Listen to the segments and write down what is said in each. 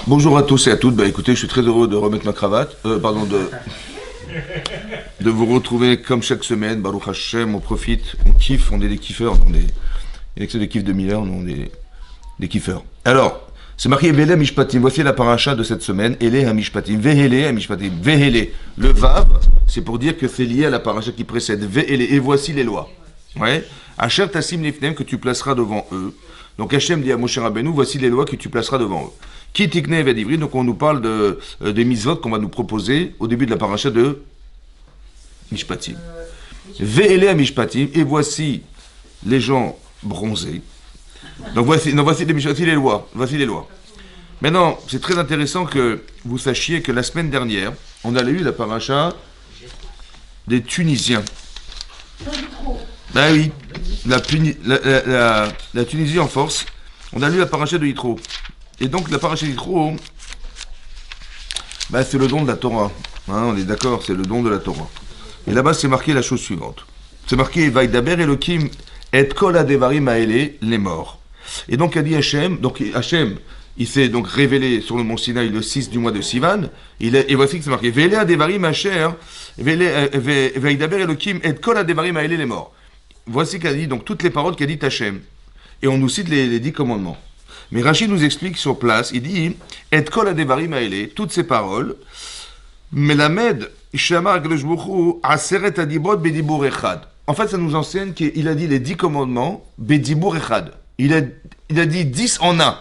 Bonjour à tous et à toutes. Bah écoutez, je suis très heureux de remettre ma cravate. De vous retrouver comme chaque semaine. Baruch Hashem, on profite, on kiffe, on est des kiffeurs. Il y a que des kiffs de Miller, nous on est des kiffeurs. Alors, c'est marqué Vele Mishpatim. Voici la paracha de cette semaine. Ele Hamishpatim. Vehele Hamishpatim. Vehele. Le Vav, c'est pour dire que c'est lié à la paracha qui précède. Vehele. Et voici les lois. Ouais. Asher Tassim Lifnem, que tu placeras devant eux. Donc Hachem dit à Moshe Rabbeinu, voici les lois que tu placeras devant eux. Qui tikne vedivri, donc on nous parle des mitzvot qu'on va nous proposer au début de la paracha de Mishpatim. Ve'ele à Mishpatim, et voici les gens bronzés. Donc voici les lois. Voici les lois. Maintenant, c'est très intéressant que vous sachiez que la semaine dernière, on a eu la paracha des Tunisiens. Ah oui, la Tunisie en force. On a lu la paracha de Yitro. Et donc la paracha de Yitro, c'est le don de la Torah. On est d'accord, c'est le don de la Torah. Et là-bas, c'est marqué la chose suivante. C'est marqué Vaïdaber Elohim et kol hadevarim haele, les morts. Et donc a dit Hachem, il s'est donc révélé sur le mont Sinaï le 6 du mois de Sivan. Et voici que c'est marqué Vele hadevarim asher, Vaïdaber Elohim et kol hadevarim haele, les morts. Voici qu'a dit donc toutes les paroles qu'a dit Hachem. Et on nous cite les 10 commandements. Mais Rachid nous explique sur place, il dit Et kol hadevarim haele, toutes ces paroles, melamed shamar kadosh baruch hu aseret hadibot bedibur echad. En fait, ça nous enseigne qu'il a dit les 10 commandements bedibur echad. Il a dit 10 en un.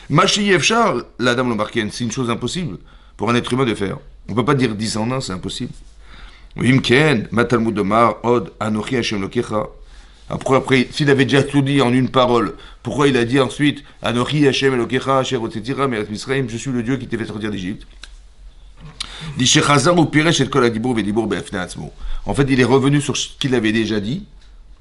Mashi yefshar, la dame l'embarquenne, c'est une chose impossible pour un être humain de faire. On ne peut pas dire 10 en un, c'est impossible. Imken, matalmud omar, od, anochi Hashem lokecha. Après, s'il avait déjà tout dit en une parole, pourquoi il a dit ensuite Anochi Hashem Elokecha Asher Hotzetira Meretz Misraim, je suis le Dieu qui t'a fait sortir d'Égypte. En fait, il est revenu sur ce qu'il avait déjà dit,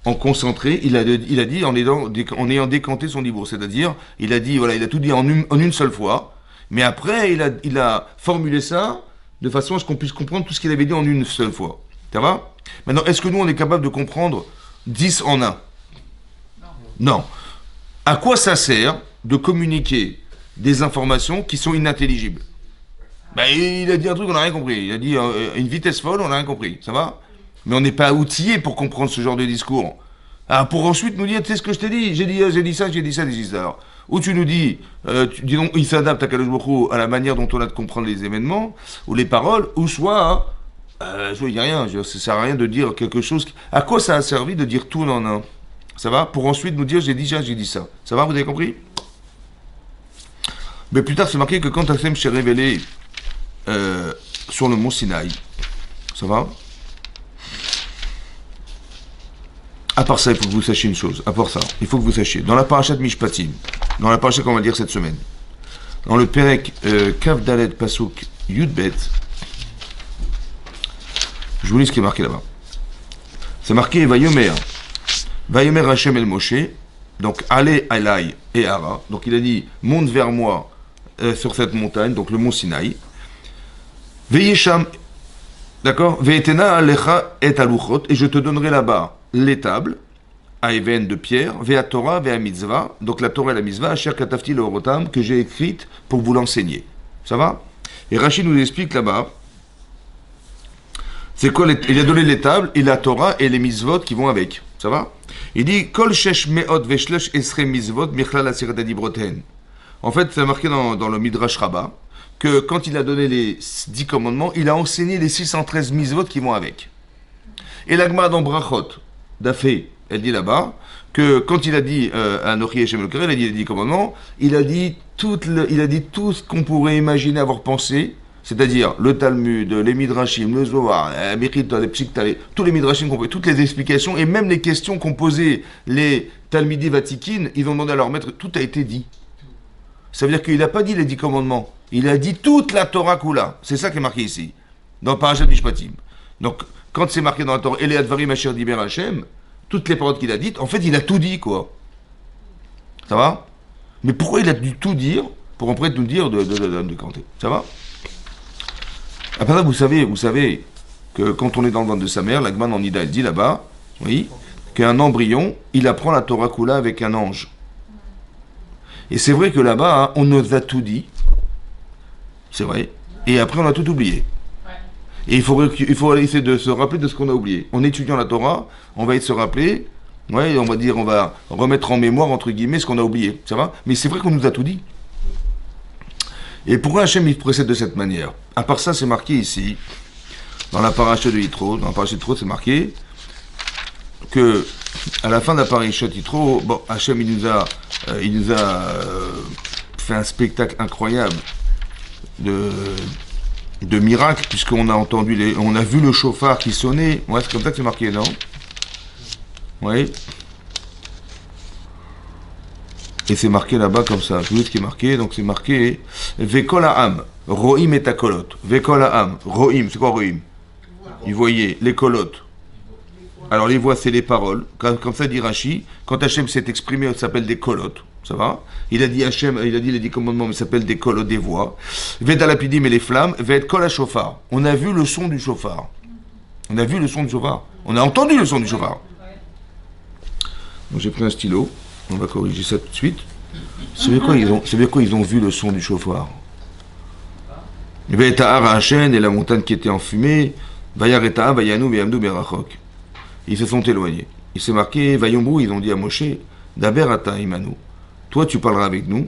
en concentré, il a dit en ayant décanté son dibour, c'est-à-dire, il a dit, voilà, il a tout dit en une seule fois, mais après, il a formulé ça de façon à ce qu'on puisse comprendre tout ce qu'il avait dit en une seule fois. Ça va? Maintenant, est-ce que nous, on est capable de comprendre 10 en 1? Non. À quoi ça sert de communiquer des informations qui sont inintelligibles? Il a dit un truc, on n'a rien compris. Il a dit une vitesse folle, on n'a rien compris. Ça va? Mais on n'est pas outillé pour comprendre ce genre de discours. Pour ensuite nous dire, tu sais ce que je t'ai dit? J'ai dit ça. Alors, ou tu nous dis, dis donc, il s'adapte à Kadosh Baruch Hu à la manière dont on a de comprendre les événements, ou les paroles, ou soit il n'y a rien, ça ne sert à rien de dire quelque chose. À quoi ça a servi de dire tout en un? Ça va? Pour ensuite nous dire, j'ai dit ça. Ça va, vous avez compris? Mais plus tard, c'est marqué que quand Hachem s'est révélé sur le mont Sinaï, ça va? À part ça, il faut que vous sachiez une chose. À part ça, il faut que vous sachiez. Dans la paracha de Mishpatim, dans la paracha qu'on va dire cette semaine, dans le Perek Kav Dalet Pasuk Yudbet, je vous lis ce qui est marqué là-bas. C'est marqué Vayomer Hashem el Moshe, donc allez Elai et Ara. Donc il a dit monte vers moi sur cette montagne, donc le mont Sinaï. Veyesham, d'accord, Veyetena alecha et aluchot, et je te donnerai là-bas les tables à Even de pierre, Vea Torah, Vea Mitzvah, donc la Torah et la Mitzvah, Asher Katafti le Orotam, que j'ai écrite pour vous l'enseigner. Ça va? Et Rachid nous explique là-bas. C'est quoi il a donné les tables et la Torah et les mitzvot qui vont avec. Ça va? Il dit Kol shesh me'ot veshlesh esre mitzvot michlal asirat adibroten. En fait, c'est marqué dans le Midrash Rabbah que quand il a donné les 10 commandements, il a enseigné les 613 mitzvot qui vont avec. Et l'Agma dans Brachot d'Afé, elle dit là-bas que quand il a dit à Nochi Hashem el-Kerel, il a dit les 10 commandements, il a dit tout ce qu'on pourrait imaginer avoir pensé. C'est-à-dire le Talmud, les Midrashim, le Zohar, les Mechita, les Psikta, tous les Midrashim qu'on peut, toutes les explications et même les questions qu'ont posées les Talmidi Vatikin, ils ont demandé à leur maître, tout a été dit. Ça veut dire qu'il n'a pas dit les 10 commandements, il a dit toute la Torah Kula. C'est ça qui est marqué ici, dans Parashat Mishpatim. Donc, quand c'est marqué dans la Torah, Ele Advarim Asher Diber Hashem, toutes les paroles qu'il a dites, en fait, il a tout dit, quoi. Ça va? Mais pourquoi il a dû tout dire pour après nous dire de canter? Ça va? Après ça, vous savez que quand on est dans le ventre de sa mère, l'Agman en Ida, elle dit là-bas, oui, qu'un embryon, il apprend la Torah Kula avec un ange. Et c'est vrai que là-bas, hein, on nous a tout dit. C'est vrai. Et après, on a tout oublié. Et il faut essayer de se rappeler de ce qu'on a oublié. En étudiant la Torah, on va essayer de se rappeler, ouais, on va dire, on va remettre en mémoire, entre guillemets, ce qu'on a oublié. Ça va? Mais c'est vrai qu'on nous a tout dit. Et pourquoi Hachem il procède de cette manière? À part ça, c'est marqué ici, dans la paracha de Yitro, c'est marqué que à la fin de la paracha de Yitro, bon, Hachem il nous a fait un spectacle incroyable de miracles, puisqu'on a entendu on a vu le chauffard qui sonnait. Ouais, c'est comme ça que c'est marqué, non? Oui. Et c'est marqué là-bas comme ça. Je vous dis ce qui est marqué. Donc c'est marqué Vekol Ha'am, Rohim et Takolot. Vekol Ha'am, Rohim, c'est quoi Rohim? Ils voyaient les colottes. Alors les voix, c'est les paroles. Comme ça dit Rashi, quand Hachem s'est exprimé, ça s'appelle des colottes. Ça va? Il a dit Hachem, il a dit les 10 commandements, mais ça s'appelle des colottes, des voix. Vedalapidim et les flammes, Ved Kol HaShofar. On a vu le son du chauffard. On a vu le son du chauffard. On a entendu le son du chauffard. Donc j'ai pris un stylo. On va corriger ça tout de suite. Savez quoi ils ont vu le son du chauffard? Il y avait Tahar à Hachem et la montagne qui était en fumée. Vayar et Tahar, Vayanou, Vayamdou, Berachok. Ils se sont éloignés. Il s'est marqué, Vayombrou, ils ont dit à Moshe, Daber ata imanu. Toi tu parleras avec nous.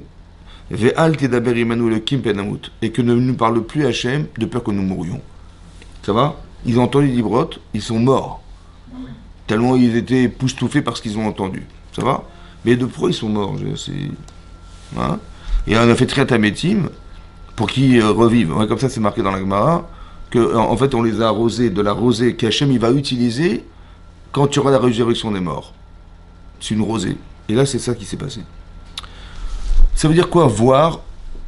Ve'al te daber imanu le kim penamut. Et que ne nous parle plus Hachem de peur que nous mourions. Ça va? Ils ont entendu l'Ibrot, ils sont morts. Tellement ils étaient époustouflés par ce qu'ils ont entendu. Ça va? Mais de pourquoi ils sont morts? Hein? Et on a fait très tamétim pour qu'ils revivent. Ouais, comme ça, c'est marqué dans la Gemara que en fait, on les a arrosés de la rosée qu'Hachem il va utiliser quand il y aura la résurrection des morts. C'est une rosée. Et là, c'est ça qui s'est passé. Ça veut dire quoi? Voir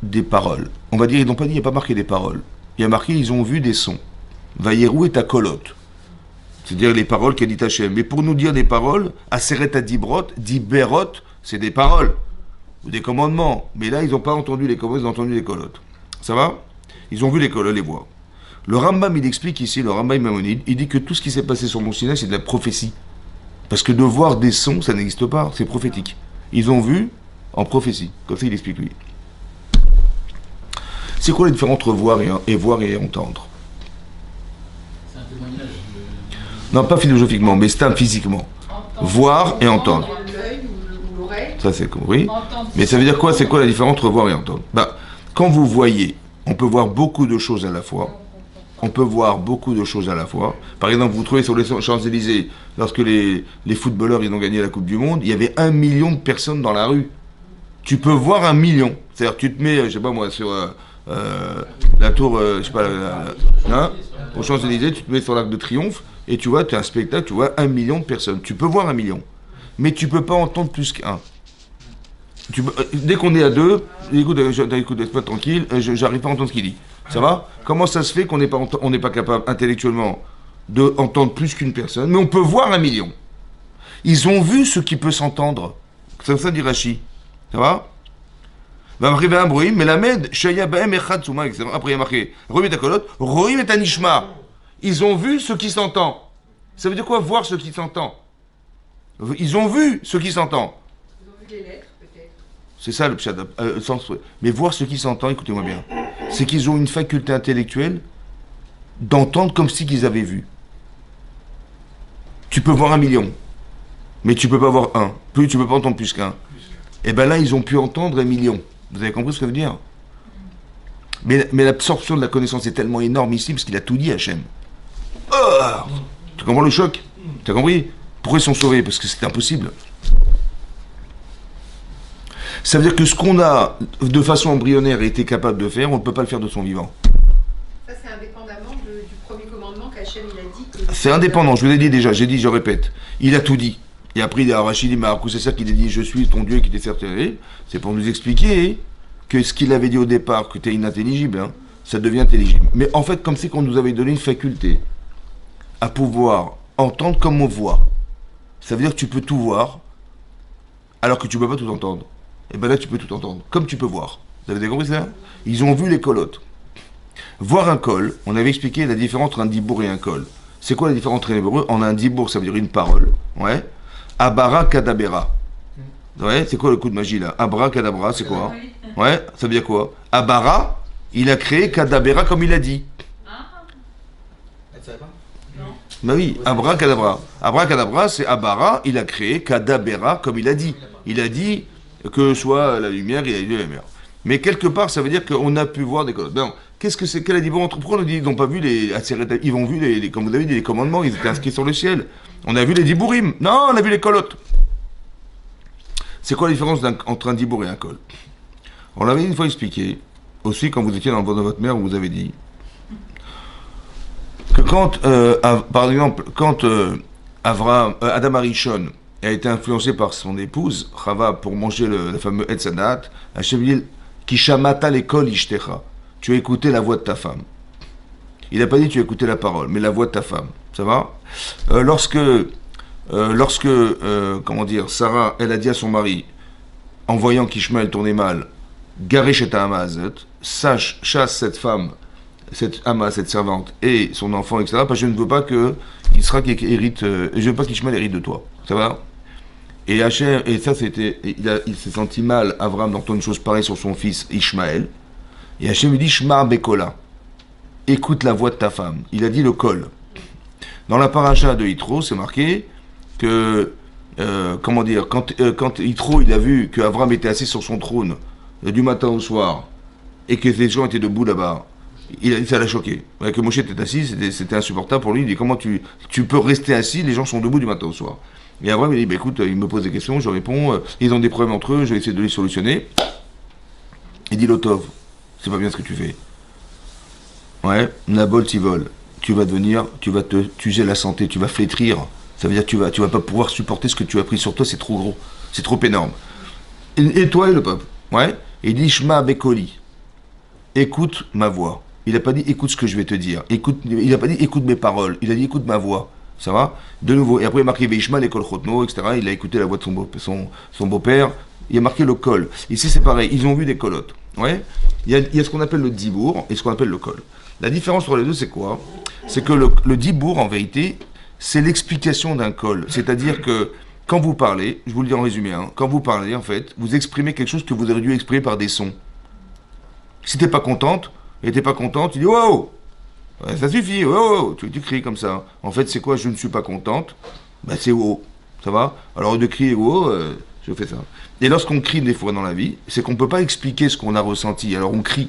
des paroles. On va dire, ils n'ont pas dit, il n'y a pas marqué des paroles. Il y a marqué, ils ont vu des sons. Vayerou et Takolot. C'est-à-dire les paroles qu'a dit Hachem. Mais pour nous dire des paroles, Aseret Adibrot, Diberot, c'est des paroles, ou des commandements. Mais là, ils n'ont pas entendu les commandements, ils ont entendu les colottes. Ça va? Ils ont vu les colottes, les voix. Le Rambam, il explique ici, le Rambam Mamonide, il dit que tout ce qui s'est passé sur Mont Sinaï, c'est de la prophétie. Parce que de voir des sons, ça n'existe pas, c'est prophétique. Ils ont vu en prophétie. Comme ça, il explique lui. C'est quoi la différence entre voir et entendre? C'est un témoignage. Non, pas philosophiquement, mais physiquement. Voir et entendre. L'œil ou l'oreille. Ça, c'est compris. Mais ça veut dire quoi? C'est quoi la différence entre voir et entendre? Quand vous voyez, on peut voir beaucoup de choses à la fois. On peut voir beaucoup de choses à la fois. Par exemple, vous trouvez sur les Champs-Élysées, lorsque les footballeurs ils ont gagné la Coupe du Monde, il y avait 1 million de personnes dans la rue. Tu peux voir 1 million. C'est-à-dire, tu te mets, je sais pas moi, sur la tour, je sais pas, aux Champs-Élysées, tu te mets sur l'Arc de Triomphe, et tu vois, tu as un spectacle, tu vois 1 million de personnes. Tu peux voir 1 million. Mais tu peux pas entendre plus qu'un. Dès qu'on est à 2, écoute, pas tranquille, j'arrive pas à entendre ce qu'il dit. Ça va? Comment ça se fait qu'on n'est pas capable intellectuellement d'entendre plus qu'une personne, mais on peut voir 1 million? Ils ont vu ce qui peut s'entendre. C'est ça dit Rashi. Ça va? Va arriver un bruit, mais la med, Shaya Baem Echad Souma, etc. Après il y a marqué Rohim et Takolot, Rohim et Tanishma. Ils ont vu ce qui s'entend. Ça veut dire quoi, voir ce qui s'entend? Ils ont vu ce qui s'entend. Ils ont vu des lettres, peut-être. C'est ça le pshat, sens. Mais voir ce qui s'entend, écoutez-moi bien, c'est qu'ils ont une faculté intellectuelle d'entendre comme si qu'ils avaient vu. Tu peux voir 1 million, mais tu peux pas voir un. Plus, tu peux pas entendre plus qu'un. Et bien là, ils ont pu entendre 1 million. Vous avez compris ce que ça veut dire? Mais l'absorption de la connaissance est tellement énorme ici, parce qu'il a tout dit, Hachem. Oh, tu comprends le choc? Tu as compris? Pourquoi ils sont sauvés? Parce que c'est impossible. Ça veut dire que ce qu'on a, de façon embryonnaire, été capable de faire, on ne peut pas le faire de son vivant. Ça, c'est indépendamment du premier commandement qu'Hachem il a dit. C'est indépendant, je vous l'ai dit déjà, je répète. Il a tout dit. Et après, il a Rachid dit, c'est ça qu'il a dit, je suis ton Dieu qui t'est certifié. C'est pour nous expliquer que ce qu'il avait dit au départ, que tu es inintelligible, hein, ça devient intelligible. Mais en fait, comme c'est qu'on nous avait donné une faculté à pouvoir entendre comme on voit, ça veut dire que tu peux tout voir, alors que tu ne peux pas tout entendre. Et bien là, tu peux tout entendre, comme tu peux voir. Vous avez compris ça? Ils ont vu les colottes. Voir un col, on avait expliqué la différence entre un dibour et un col. C'est quoi la différence entre les hébreux? On a un dibour, ça veut dire une parole. Ouais. Abara kadabera. Ouais, c'est quoi le coup de magie là? Abracadabra, c'est quoi? Ouais, ça veut dire quoi? Abara, il a créé Kadabera comme il a dit. Elle savait pas? Bah oui, abracadabra. Abracadabra, c'est Abara, il a créé Kadabera comme il a dit. Il a dit que soit la lumière, il a dit la lumière. Mais quelque part, ça veut dire qu'on a pu voir des colottes. Ben, qu'est-ce que c'est? Quel a dit bon entre pourquoi on dit ils n'ont pas vu ils ont vu comme vous avez dit, les commandements, ils étaient inscrits sur le ciel. On a vu les dibourim. Non, on a vu les colottes. C'est quoi la différence entre un dibour et un col? On l'avait une fois expliqué, aussi quand vous étiez dans le ventre de votre mère, on vous avait dit que quand, par exemple, quand Adam Arishon a été influencé par son épouse, Chava, pour manger le fameux Etz Hadat, Hachem dit Kishamata l'école ishtecha. Tu as écouté la voix de ta femme. Il n'a pas dit tu as écouté la parole, mais la voix de ta femme. Ça va? Lorsque, comment dire, Sarah, elle a dit à son mari, en voyant qu'Ishmaël tournait mal, Garé chez ta Hamazet, chasse cette femme, cette Hama, cette servante, et son enfant, etc. Parce que je ne veux pas que hérite, je veux pas qu'Ishmaël hérite de toi. Ça va? Et Hachem, et ça c'était, il s'est senti mal, Avram, d'entendre une chose pareille sur son fils Ishmaël. Et Hachem lui dit Shma Bekola, écoute la voix de ta femme. Il a dit le kol. Dans la paracha de Yitro, c'est marqué que, comment dire, quand Yitro il a vu que Avram était assis sur son trône du matin au soir et que les gens étaient debout là-bas, ça l'a choqué. Que Moshe était assis, c'était insupportable pour lui. Il dit comment tu peux rester assis, les gens sont debout du matin au soir. Et Avram il dit bah, écoute, il me pose des questions, je réponds, ils ont des problèmes entre eux, je vais essayer de les solutionner. Il dit Lotov, c'est pas bien ce que tu fais. Ouais, Nabol Tivol, tu vas devenir, tu vas te tuer la santé, tu vas flétrir. Ça veut dire que tu vas pas pouvoir supporter ce que tu as pris sur toi, c'est trop gros, c'est trop énorme. Et toi et le peuple, ouais. Et il dit Shma Bekoli, écoute ma voix. Il n'a pas dit écoute ce que je vais te dire. Il n'a pas dit écoute mes paroles. Il a dit écoute ma voix. Ça va? De nouveau. Et après il a marqué Veishma l'école Chotno, etc. Il a écouté la voix de son beau-père. Il a marqué le col. Ici c'est pareil. Ils ont vu des colottes. Ouais. Il y a ce qu'on appelle le dibour et ce qu'on appelle le col. La différence entre les deux c'est quoi? C'est que le dibour en vérité c'est l'explication d'un col. C'est-à-dire que quand vous parlez, je vous le dis en résumé, hein, quand vous parlez en fait, vous exprimez quelque chose que vous auriez dû exprimer par des sons. Si t'es pas contente, tu dis wow, ouais, ça suffit, wow, tu cries comme ça. En fait, c'est quoi? Je ne suis pas contente. Ben, c'est wow, ça va? Alors de crier wow, je fais ça. Et lorsqu'on crie des fois dans la vie, c'est qu'on peut pas expliquer ce qu'on a ressenti. Alors on crie,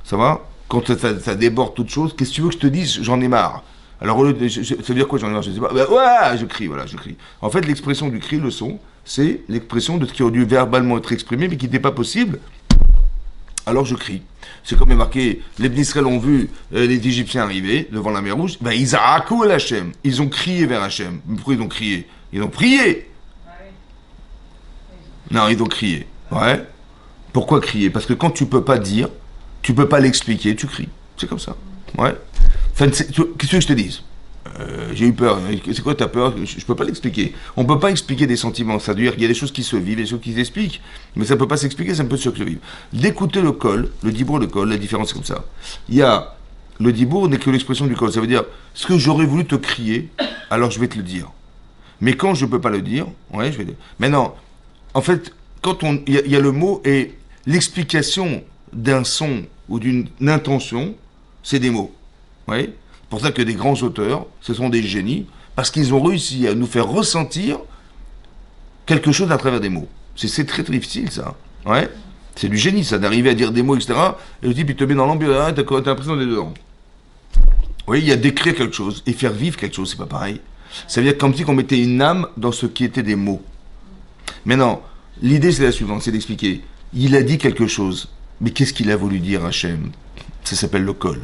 ça va? Quand ça déborde toute chose, qu'est-ce que tu veux que je te dise? J'en ai marre. Alors, ça veut dire quoi, j'en ai marre? Je sais pas. Ben, ouais, je crie, voilà, je crie. En fait, l'expression du cri, le son, c'est l'expression de ce qui aurait dû verbalement être exprimé, mais qui n'était pas possible. Alors je crie. C'est comme est marqué, les Israël ont vu les Égyptiens arriver devant la mer Rouge, ben ils ont Hachem. Ils ont crié vers Hachem. Pourquoi ils ont crié? Ils ont prié. Non, ils ont crié. Ouais. Pourquoi crier? Parce que quand tu peux pas dire, tu peux pas l'expliquer, tu cries. C'est comme ça. Ouais. Enfin, qu'est-ce que je te dise? J'ai eu peur. C'est quoi ta peur? Je peux pas l'expliquer. On peut pas expliquer des sentiments. Ça veut dire qu'il y a des choses qui se vivent, des choses qui s'expliquent. Mais ça peut pas s'expliquer, ça ne peut se vivre. D'écouter le col, le dibour, le col, la différence c'est comme ça. Il y a le dibour n'est que l'expression du col. Ça veut dire ce que j'aurais voulu te crier, alors je vais te le dire. Mais quand je peux pas le dire, ouais, je vais le dire. Maintenant, en fait, quand il y a le mot et l'explication d'un son ou d'une intention, c'est des mots. Ouais. C'est pour ça que des grands auteurs, ce sont des génies, parce qu'ils ont réussi à nous faire ressentir quelque chose à travers des mots. C'est très très difficile ça. Ouais. C'est du génie ça, d'arriver à dire des mots, etc. Et le type il te met dans l'ambiance, t'as l'impression d'être dedans. Oui, il y a d'écrire quelque chose et faire vivre quelque chose, c'est pas pareil. Ça veut dire comme si on mettait une âme dans ce qui était des mots. Maintenant, l'idée c'est la suivante, c'est d'expliquer. Il a dit quelque chose, mais qu'est-ce qu'il a voulu dire Hachem? Ça s'appelle le col.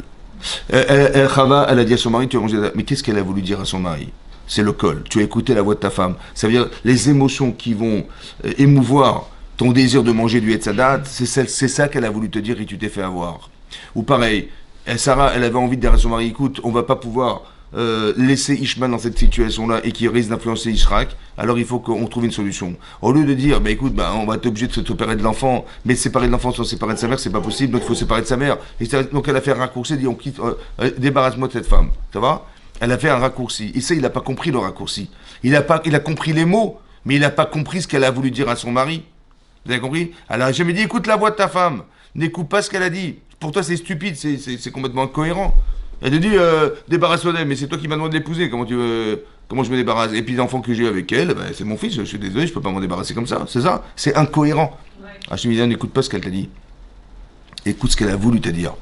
Chava, elle a dit à son mari, tu as mangé. Mais qu'est-ce qu'elle a voulu dire à son mari? C'est le col. Tu as écouté la voix de ta femme. Ça veut dire les émotions qui vont émouvoir ton désir de manger du Hetzadat, c'est ça qu'elle a voulu te dire et tu t'es fait avoir. Ou pareil, Sarah, elle avait envie de dire à son mari, écoute, on va pas pouvoir laisser Ishmael dans cette situation-là et qui risque d'influencer Ishrak, alors il faut qu'on trouve une solution. Au lieu de dire, bah écoute, bah, on va être obligé de se séparer de l'enfant, mais séparer de l'enfant sans séparer de sa mère, c'est pas possible, donc il faut séparer de sa mère. Et donc elle a fait un raccourci, elle dit, on quitte, débarrasse-moi de cette femme, ça va? Elle a fait un raccourci. Et ça, il n'a pas compris le raccourci. Il a compris les mots, Mais il n'a pas compris ce qu'elle a voulu dire à son mari. Vous avez compris? Elle n'a jamais dit, écoute la voix de ta femme. N'écoute pas ce qu'elle a dit. Pour toi, c'est stupide, c'est complètement incohérent. Elle te dit, débarrasse-toi d'elle, mais c'est toi qui m'as demandé de l'épouser. Comment je me débarrasse? Et puis l'enfant que j'ai avec elle, ben, c'est mon fils, je suis désolé, je peux pas m'en débarrasser comme ça. C'est ça? C'est incohérent. Ouais. Hachem dit, n'écoute pas ce qu'elle t'a dit. Écoute ce qu'elle a voulu te dire.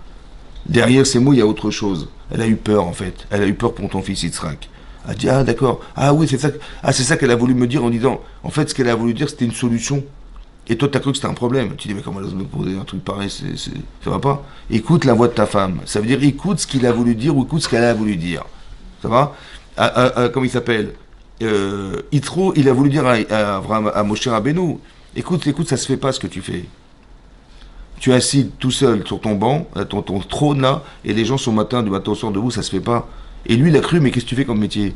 Derrière ces mots, il y a autre chose. Elle a eu peur, en fait. Elle a eu peur pour ton fils Yitzhak. Elle a dit, ah d'accord, ah oui, c'est ça qu'elle a voulu me dire en disant, en fait, ce qu'elle a voulu dire, c'était une solution. Et toi, t'as cru que c'était un problème. Tu dis, mais comment elle ose me poser un truc pareil, ça va pas? Écoute la voix de ta femme. Ça veut dire, écoute ce qu'il a voulu dire ou écoute ce qu'elle a voulu dire. Ça va? Comment il s'appelle? Yitro, il a voulu dire à Moshe Rabbeinu, écoute, ça se fait pas ce que tu fais. Tu es assis tout seul sur ton banc, ton trône là, et les gens sont du matin au soir debout, ça se fait pas. Et lui, il a cru, mais qu'est-ce que tu fais comme métier?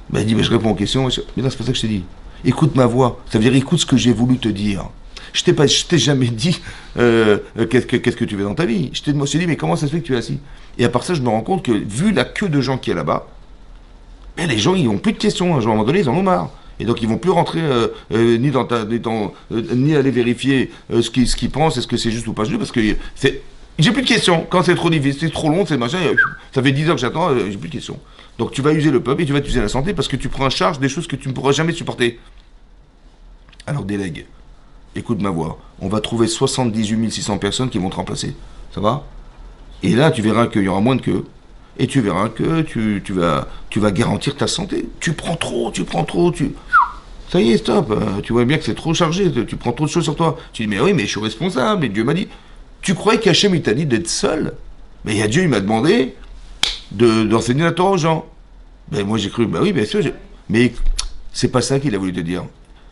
Ben, il dit, mais je réponds aux questions. Mais non, c'est pas ça que je t'ai dit. Écoute ma voix. Ça veut dire, écoute ce que j'ai voulu te dire. Je t'ai jamais dit qu'est-ce que tu fais dans ta vie. Je me suis dit, mais comment ça se fait que tu es assis? Et à part ça, je me rends compte que, vu la queue de gens qui est là-bas, ben, les gens, ils n'ont plus de questions. À un moment donné, ils en ont marre. Et donc, ils vont plus rentrer ni aller vérifier ce qu'ils pensent, est-ce que c'est juste ou pas juste, parce que j'ai plus de questions. Quand c'est trop difficile, c'est trop long, c'est machin, ça fait 10 heures que j'attends, j'ai plus de questions. Donc, tu vas user le peuple et tu vas user la santé parce que tu prends en charge des choses que tu ne pourras jamais supporter. Alors, délègue. Écoute ma voix. On va trouver 78 600 personnes qui vont te remplacer. Ça va? Et là, tu verras qu'il y aura moins de queues. Et tu verras que tu vas garantir ta santé. Tu prends trop. Ça y est, stop. Tu vois bien que c'est trop chargé. Tu prends trop de choses sur toi. Tu dis, mais oui, mais je suis responsable. Et Dieu m'a dit. Tu croyais qu'Hachem, il t'a dit d'être seul? Mais il y a Dieu, il m'a demandé d'enseigner la Torah aux gens. Ben moi, j'ai cru, ben oui, bien sûr. Mais c'est pas ça qu'il a voulu te dire.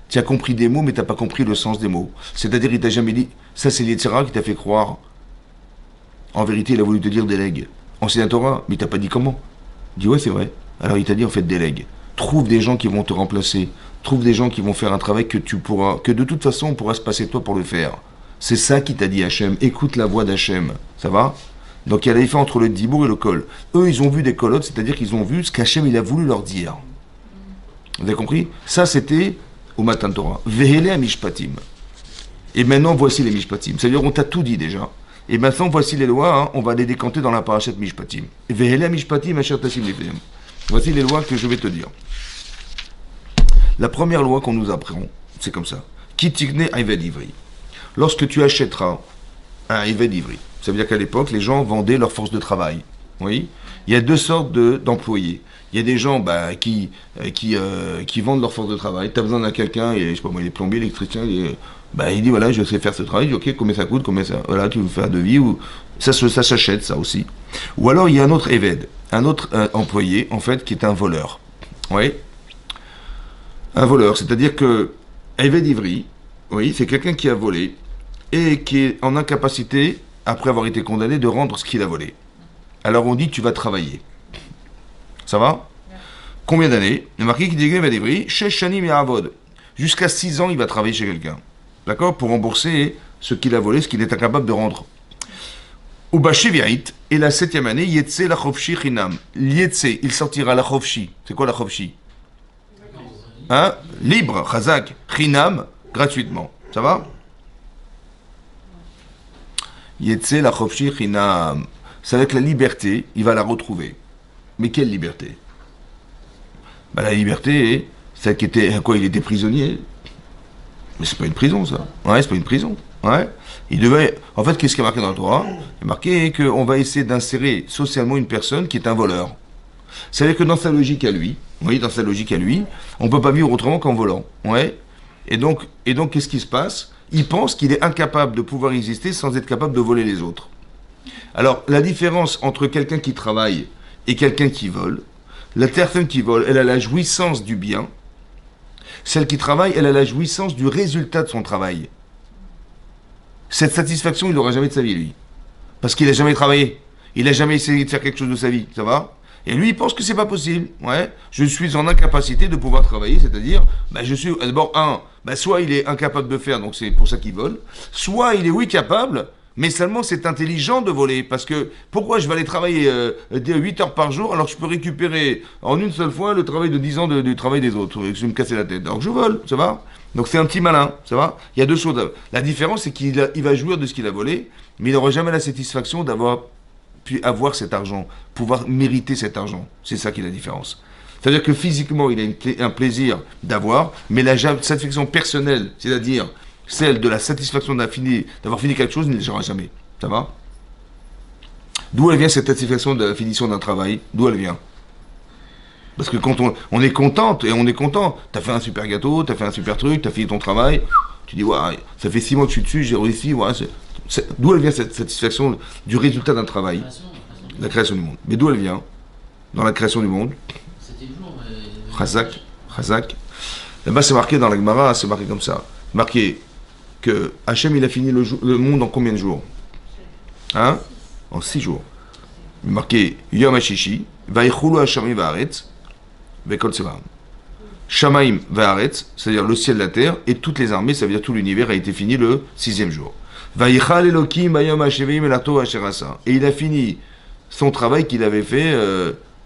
Tu as compris des mots, mais tu n'as pas compris le sens des mots. C'est-à-dire, il t'a jamais dit, ça c'est l'Yetzira qui t'a fait croire. En vérité, il a voulu te dire délègue. Enseigne la Torah, mais il t'a pas dit comment. Il dit, ouais, c'est vrai. Alors il t'a dit, en fait, délègue. Trouve des gens qui vont te remplacer. Trouve des gens qui vont faire un travail que de toute façon, on pourra se passer de toi pour le faire. C'est ça qui t'a dit Hachem. Écoute la voix d'Hachem. Ça va? Donc il y a la différence entre le dibour et le kol. Eux, ils ont vu des kolotes, c'est-à-dire qu'ils ont vu ce qu'Hachem, il a voulu leur dire. Vous avez compris? Ça, c'était au Matan Torah. Vehele à Mishpatim. Et maintenant, voici les Mishpatim. C'est-à-dire, on t'a tout dit déjà. Et maintenant, voici les lois, hein, on va les décanter dans la parachat Mishpatim. Vehele à Mishpatim, Asher Tassim Lefehem. Voici les lois que je vais te dire. La première loi qu'on nous apprend, c'est comme ça. Kitigne Ayved Ivri. Lorsque tu achèteras un Ayved Ivri, ça veut dire qu'à l'époque, les gens vendaient leur force de travail. Oui. Il y a deux sortes d'employés. Il y a des gens qui vendent leur force de travail. Tu as besoin d'un quelqu'un, je sais pas moi, il est plombier, électricien, il dit voilà, je sais faire ce travail. Il dit ok, combien ça coûte, combien ça. Voilà, tu veux faire un devis ou ça s'achète ça aussi. Ou alors il y a un autre Eved, un autre employé en fait qui est un voleur. Oui. Un voleur, c'est-à-dire que Eved Ivri, oui, c'est quelqu'un qui a volé et qui est en incapacité, après avoir été condamné, de rendre ce qu'il a volé. Alors on dit tu vas travailler. Ça va? Combien d'années? Il y a marqué qu'il dit Eved Ivri, Shesh Shanim Ya'avod. Jusqu'à 6 ans, il va travailler chez quelqu'un. D'accord? Pour rembourser ce qu'il a volé, ce qu'il est incapable de rendre. Ou Bashivirit, et la 7e année, Yetse la Chofshi Chinam. Yetse, il sortira la Chofshi. C'est quoi la Chofshi? Hein? Libre, Chazak, Chinam, gratuitement. Ça va? Yetse la Chofshi Chinam. C'est avec la liberté, il va la retrouver. Mais quelle liberté? La liberté, celle qui était. Quoi, il était prisonnier? Mais c'est pas une prison, ça. Ouais, c'est pas une prison. Ouais. Il devait. En fait, qu'est-ce qui est marqué dans le Torah? Il est marqué qu'on va essayer d'insérer socialement une personne qui est un voleur. C'est-à-dire que dans sa logique à lui, oui, dans sa logique à lui, on ne peut pas vivre autrement qu'en volant. Ouais. Et donc, qu'est-ce qui se passe? Il pense qu'il est incapable de pouvoir exister sans être capable de voler les autres. Alors, la différence entre quelqu'un qui travaille et quelqu'un qui vole, la personne qui vole, elle a la jouissance du bien. Celle qui travaille, elle a la jouissance du résultat de son travail. Cette satisfaction, il n'aura jamais de sa vie, lui. Parce qu'il n'a jamais travaillé. Il n'a jamais essayé de faire quelque chose de sa vie. Ça va? Et lui, il pense que c'est pas possible. Ouais. Je suis en incapacité de pouvoir travailler, c'est-à-dire, je suis, d'abord, soit il est incapable de faire, donc c'est pour ça qu'il vole, soit il est, oui, capable, Mais seulement c'est intelligent de voler, parce que pourquoi je vais aller travailler 8 heures par jour alors que je peux récupérer en une seule fois le travail de 10 ans du travail des autres, je vais me casser la tête. Donc je vole, ça va? Donc c'est un petit malin, ça va? Il y a deux choses. La différence c'est il va jouir de ce qu'il a volé, mais il n'aura jamais la satisfaction d'avoir pu avoir cet argent, pouvoir mériter cet argent. C'est ça qui est la différence. C'est-à-dire que physiquement il a un plaisir d'avoir, mais la satisfaction personnelle, c'est-à-dire celle de la satisfaction d'avoir fini quelque chose, il ne les aura jamais. Ça va? D'où elle vient cette satisfaction de la finition d'un travail? D'où elle vient? Parce que quand on est contente, et on est content, t'as fait un super gâteau, t'as fait un super truc, t'as fini ton travail, tu dis, ouais, ça fait 6 mois que je suis dessus, j'ai réussi, ouais, d'où elle vient cette satisfaction du résultat d'un travail? La création du monde. Mais d'où elle vient? Dans la création du monde? C'était lourd, mais... Chazak. Là-bas, c'est marqué dans la Gemara, c'est marqué comme ça. Marqué que Hachem, il a fini le monde en combien de jours? Hein? En 6 jours. Marqué Yom HaShishi, Vaïchoulou Hashami Va'aretz, Vekol Sevam. Shamaim Va'aretz, c'est-à-dire le ciel, la terre, et toutes les armées, ça veut dire tout l'univers, a été fini le 6e jour. Vaïchal Elokim, Bayom Hashevim, Elato Hasherasa. Et il a fini son travail qu'il avait fait,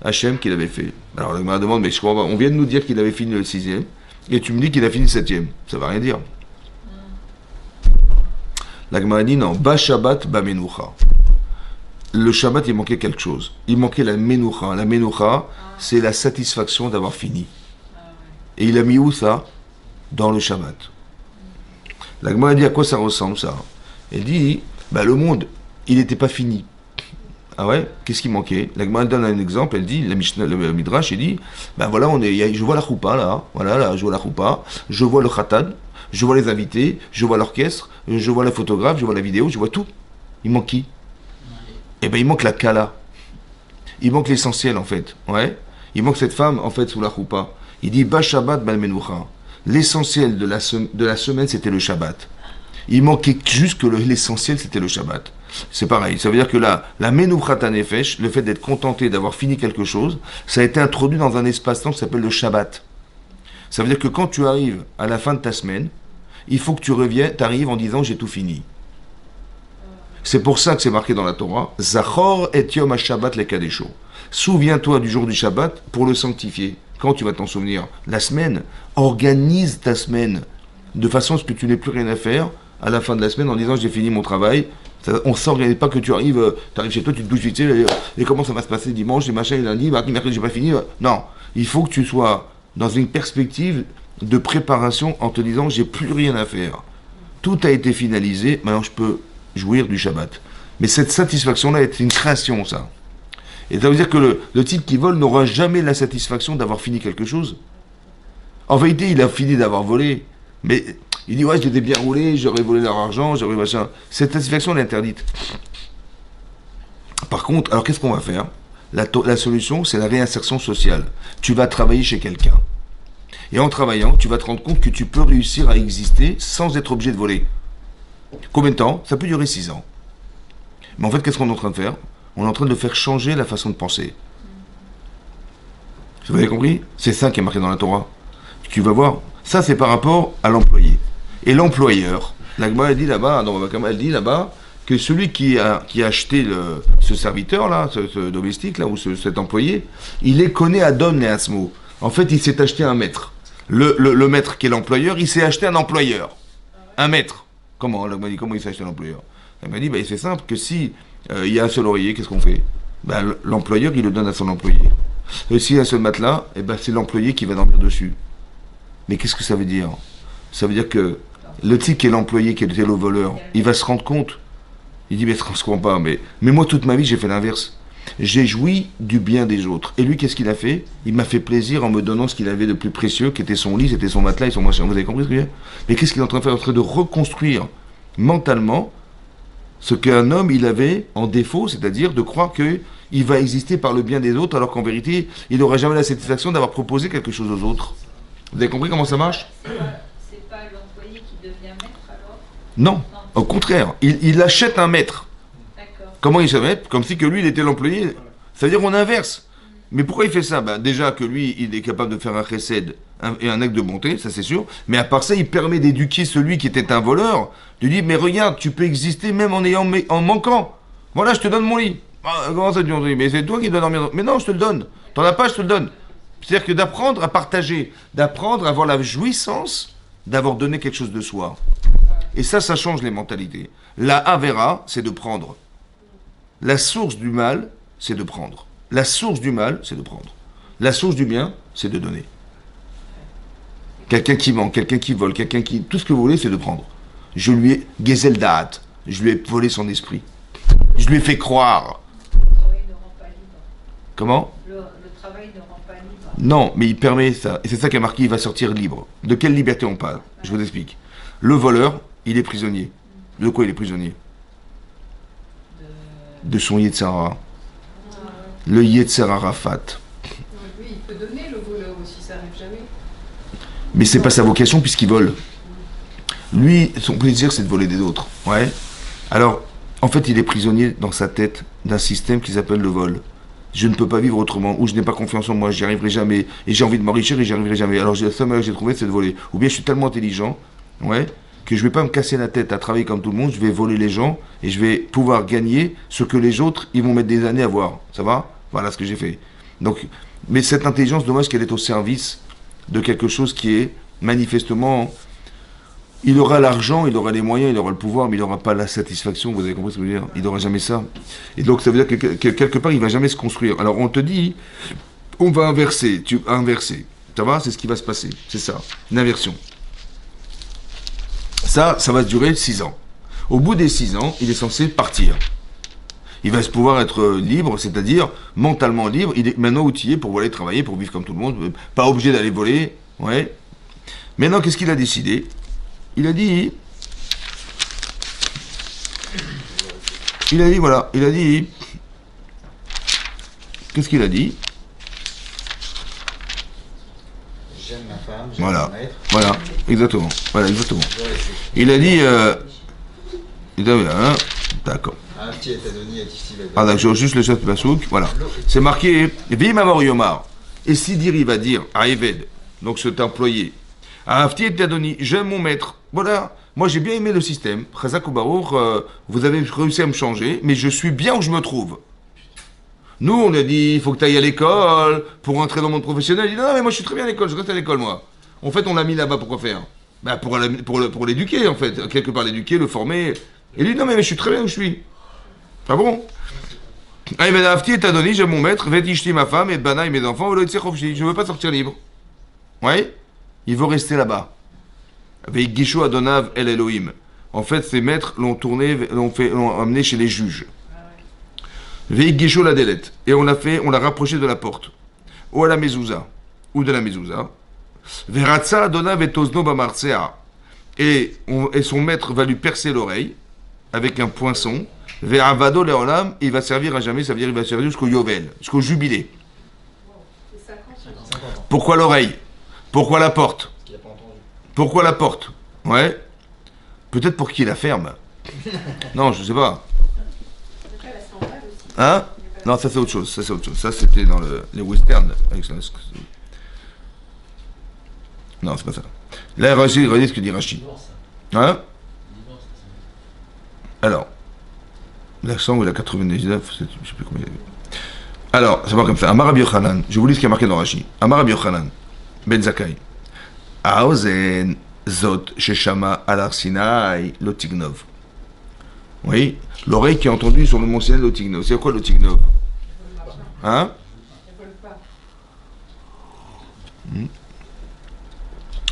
Hachem qu'il avait fait. Alors la Gemara demande, mais je crois pas, on vient de nous dire qu'il avait fini le 6e, et tu me dis qu'il a fini le 7e. Ça va rien dire. La Gemara dit non, Ba Shabbat, Ba Menucha. Le Shabbat, il manquait quelque chose. Il manquait la Menucha. La Menucha, c'est la satisfaction d'avoir fini. Et il a mis où ça? Dans le Shabbat. La Gemara dit à quoi ça ressemble ça? Elle dit, bah, le monde, il n'était pas fini. Ah ouais? Qu'est-ce qui manquait? La Gemara donne un exemple, elle dit, le Midrash, il dit, ben voilà, je vois la choupa là, voilà, là, je vois la choupa, je vois le khatad, je vois les invités, je vois l'orchestre, je vois le photographe, je vois la vidéo, je vois tout. Il manque qui? Eh ben il manque la kala. Il manque l'essentiel en fait. Ouais. Il manque cette femme en fait sous la choupa. Il dit Ba Shabbat Bal Menucha. L'essentiel de la semaine c'était le Shabbat. Il manquait juste que l'essentiel c'était le Shabbat. C'est pareil. Ça veut dire que la Menuchat Nefesh, le fait d'être contenté d'avoir fini quelque chose, ça a été introduit dans un espace-temps qui s'appelle le Shabbat. Ça veut dire que quand tu arrives à la fin de ta semaine, il faut que tu arrives en disant j'ai tout fini. C'est pour ça que c'est marqué dans la Torah, Zachor et Yom HaShabbat lekadesho. Souviens-toi du jour du Shabbat pour le sanctifier. Quand tu vas t'en souvenir? La semaine. Organise ta semaine de façon à ce que tu n'aies plus rien à faire à la fin de la semaine en disant j'ai fini mon travail. On ne s'organise pas que tu arrives chez toi, tu te douches vite, et comment ça va se passer dimanche, et machin, et lundi, mardi, mercredi, j'ai pas fini. Non, il faut que tu sois dans une perspective de préparation en te disant j'ai plus rien à faire. Tout a été finalisé, maintenant je peux jouir du Shabbat. Mais cette satisfaction-là est une création, ça. Et ça veut dire que le type qui vole n'aura jamais la satisfaction d'avoir fini quelque chose. En vérité, il a fini d'avoir volé, mais il dit ouais, j'étais bien roulé, j'aurais volé leur argent, j'aurais machin. Cette satisfaction elle est interdite. Par contre, alors qu'est-ce qu'on va faire? La solution, c'est la réinsertion sociale. Tu vas travailler chez quelqu'un. Et en travaillant, tu vas te rendre compte que tu peux réussir à exister sans être obligé de voler. Combien de temps? Ça peut durer 6 ans. Mais en fait, qu'est-ce qu'on est en train de faire? On est en train de faire changer la façon de penser. Vous avez compris? C'est ça qui est marqué dans la Torah. Tu vas voir. Ça, c'est par rapport à l'employé. Et l'employeur, la Gemara dit là-bas, elle dit là-bas, que celui qui a acheté ce serviteur-là, ce domestique, là, ou cet employé, il est connu à Don et Asmo. En fait, il s'est acheté un maître. Le maître qui est l'employeur, il s'est acheté un employeur. Un maître. Comment? La Gemara dit, comment il s'est acheté un employeur? La Gemara dit, c'est simple, que si il y a un seul oreiller, qu'est-ce qu'on fait? L'employeur, il le donne à son employé. Et s'il y a un seul matelas, c'est l'employé qui va dormir dessus. Mais qu'est-ce que ça veut dire? Ça veut dire que le type qui est l'employé, qui était le voleur, il va se rendre compte. Il dit, mais je ne comprends pas, mais moi toute ma vie j'ai fait l'inverse. J'ai joui du bien des autres. Et lui, qu'est-ce qu'il a fait? Il m'a fait plaisir en me donnant ce qu'il avait de plus précieux, qui était son lit, c'était son matelas et son machin. Vous avez compris ce que je veux dire? Mais qu'est-ce qu'il est en train de faire? Il est en train de reconstruire mentalement ce qu'un homme il avait en défaut, c'est-à-dire de croire qu'il va exister par le bien des autres, alors qu'en vérité, il n'aura jamais la satisfaction d'avoir proposé quelque chose aux autres. Vous avez compris comment ça marche? C'est pas l'employé qui devient maître alors? Non, au contraire, il achète un maître. D'accord. Comment il se met? Comme si que lui, il était l'employé. C'est-à-dire on inverse. Mais pourquoi il fait ça? Déjà que lui, il est capable de faire un chesed et un acte de bonté, ça c'est sûr. Mais à part ça, il permet d'éduquer celui qui était un voleur, de dire, mais regarde, tu peux exister même en manquant. Voilà, je te donne mon lit. Ah, comment ça, tu dis, mais c'est toi qui dois dormir. Mais non, je te le donne. T'en as pas, je te le donne. C'est-à-dire que d'apprendre à partager, d'apprendre à avoir la jouissance d'avoir donné quelque chose de soi. Et ça change les mentalités. La Avera, c'est de prendre. La source du mal, c'est de prendre. La source du mal, c'est de prendre. La source du bien, c'est de donner. Quelqu'un qui ment, quelqu'un qui vole, quelqu'un qui... Tout ce que vous voulez, c'est de prendre. Je lui ai... Gezel Da'at. Je lui ai volé son esprit. Je lui ai fait croire. Le travail ne rend pas libre. Comment ? Le travail ne rend pas libre. Non, mais il permet ça. Et c'est ça qui a marqué, il va sortir libre. De quelle liberté on parle ? Je vous explique. Le voleur, il est prisonnier. De quoi il est prisonnier ? De son Yetzirara. Le Yetzirara fat. Lui, il peut donner le voleur aussi, ça n'arrive jamais. Mais c'est pas sa vocation puisqu'il vole. Lui, son plaisir, c'est de voler des autres. Ouais. Alors, en fait, il est prisonnier dans sa tête d'un système qui s'appelle le vol. Je ne peux pas vivre autrement, ou je n'ai pas confiance en moi, j'y arriverai jamais, et j'ai envie de m'enrichir et j'y arriverai jamais. Alors, la seule manière que j'ai trouvé, c'est de voler. Ou bien je suis tellement intelligent, ouais, que je vais pas me casser la tête à travailler comme tout le monde, je vais voler les gens, et je vais pouvoir gagner ce que les autres, ils vont mettre des années à voir. Ça va ? Voilà ce que j'ai fait. Donc, mais cette intelligence, dommage qu'elle est au service de quelque chose qui est manifestement... Il aura l'argent, il aura les moyens, il aura le pouvoir, mais il n'aura pas la satisfaction, vous avez compris ce que je veux dire ? Il n'aura jamais ça. Et donc ça veut dire que quelque part, il ne va jamais se construire. Alors on te dit, on va inverser, inverser. Ça va ? C'est ce qui va se passer. C'est ça, une inversion. Ça va durer 6 ans. Au bout des 6 ans, il est censé partir. Il va se pouvoir être libre, c'est-à-dire mentalement libre. Il est maintenant outillé pour aller travailler, pour vivre comme tout le monde, pas obligé d'aller voler. Ouais. Maintenant, qu'est-ce qu'il a décidé ? Il a dit, voilà, il a dit, qu'est-ce qu'il a dit ? J'aime ma femme, j'aime Voilà, mon maître. voilà, exactement, Il a dit, d'accord. Un petit étadoni à Tifti. Ah d'accord, juste le chef Basouk, voilà. C'est marqué, Vim Amor Yomar. Et si dire, il va dire à Eved, donc cet employé, à Afti et Tadoni, j'aime mon maître. Voilà, moi j'ai bien aimé le système. Chazak ou Baruch, vous avez réussi à me changer, mais je suis bien où je me trouve. Nous, on a dit, il faut que tu ailles à l'école pour entrer dans le monde professionnel. Il dit, non, mais moi je suis très bien à l'école, je reste à l'école, moi. En fait, on l'a mis là-bas, pourquoi faire ? Bah, pour l'éduquer, en fait. Quelque part, l'éduquer, le former. Et lui, non, mais je suis très bien où je suis. Ah bon ? Ah, ben, Afti et Tadoni, j'aime mon maître, Vetishti, ma femme, et Bana et mes enfants, je veux pas sortir libre. Ouais ? Il veut rester là-bas. Avec Gisho Adonav El Elohim. En fait, ses maîtres l'ont amené chez les juges. Avec Gisho la délette. Et on l'a rapproché de la porte. Ou à la mezouza. Ou de la mezouza. Veratza Adonav et Tozno Bamartsea. Et son maître va lui percer l'oreille avec un poinçon. Ve'avado Leolam. Il va servir à jamais. Ça veut dire qu'il va servir jusqu'au Yovel. Jusqu'au jubilé. C'est 50 ans. Pourquoi l'oreille ? Pourquoi la porte ? Pourquoi la porte ? Ouais. Peut-être pour qu'il la ferme. Non, je sais pas. Après, la sandale aussi. Hein ? Non, ça c'est autre chose. Ça c'était dans les westerns. Non, c'est pas ça. Là, regardez ce que dit Rashi. Hein ? Alors, la 100 ou la 99, je sais plus combien il y avait. Alors, c'est pas comme ça. Amar Rabbi Yochanan, je vous lis ce qui est marqué dans Rashi. Amar Rabbi Yochanan, Ben Zakkai. Aozen Zot Sheshama Alar Sinai Lotignov. Oui, l'oreille qui a entendu sur le mont Sinaï Lotignov. C'est quoi Lotignov ? Hein ?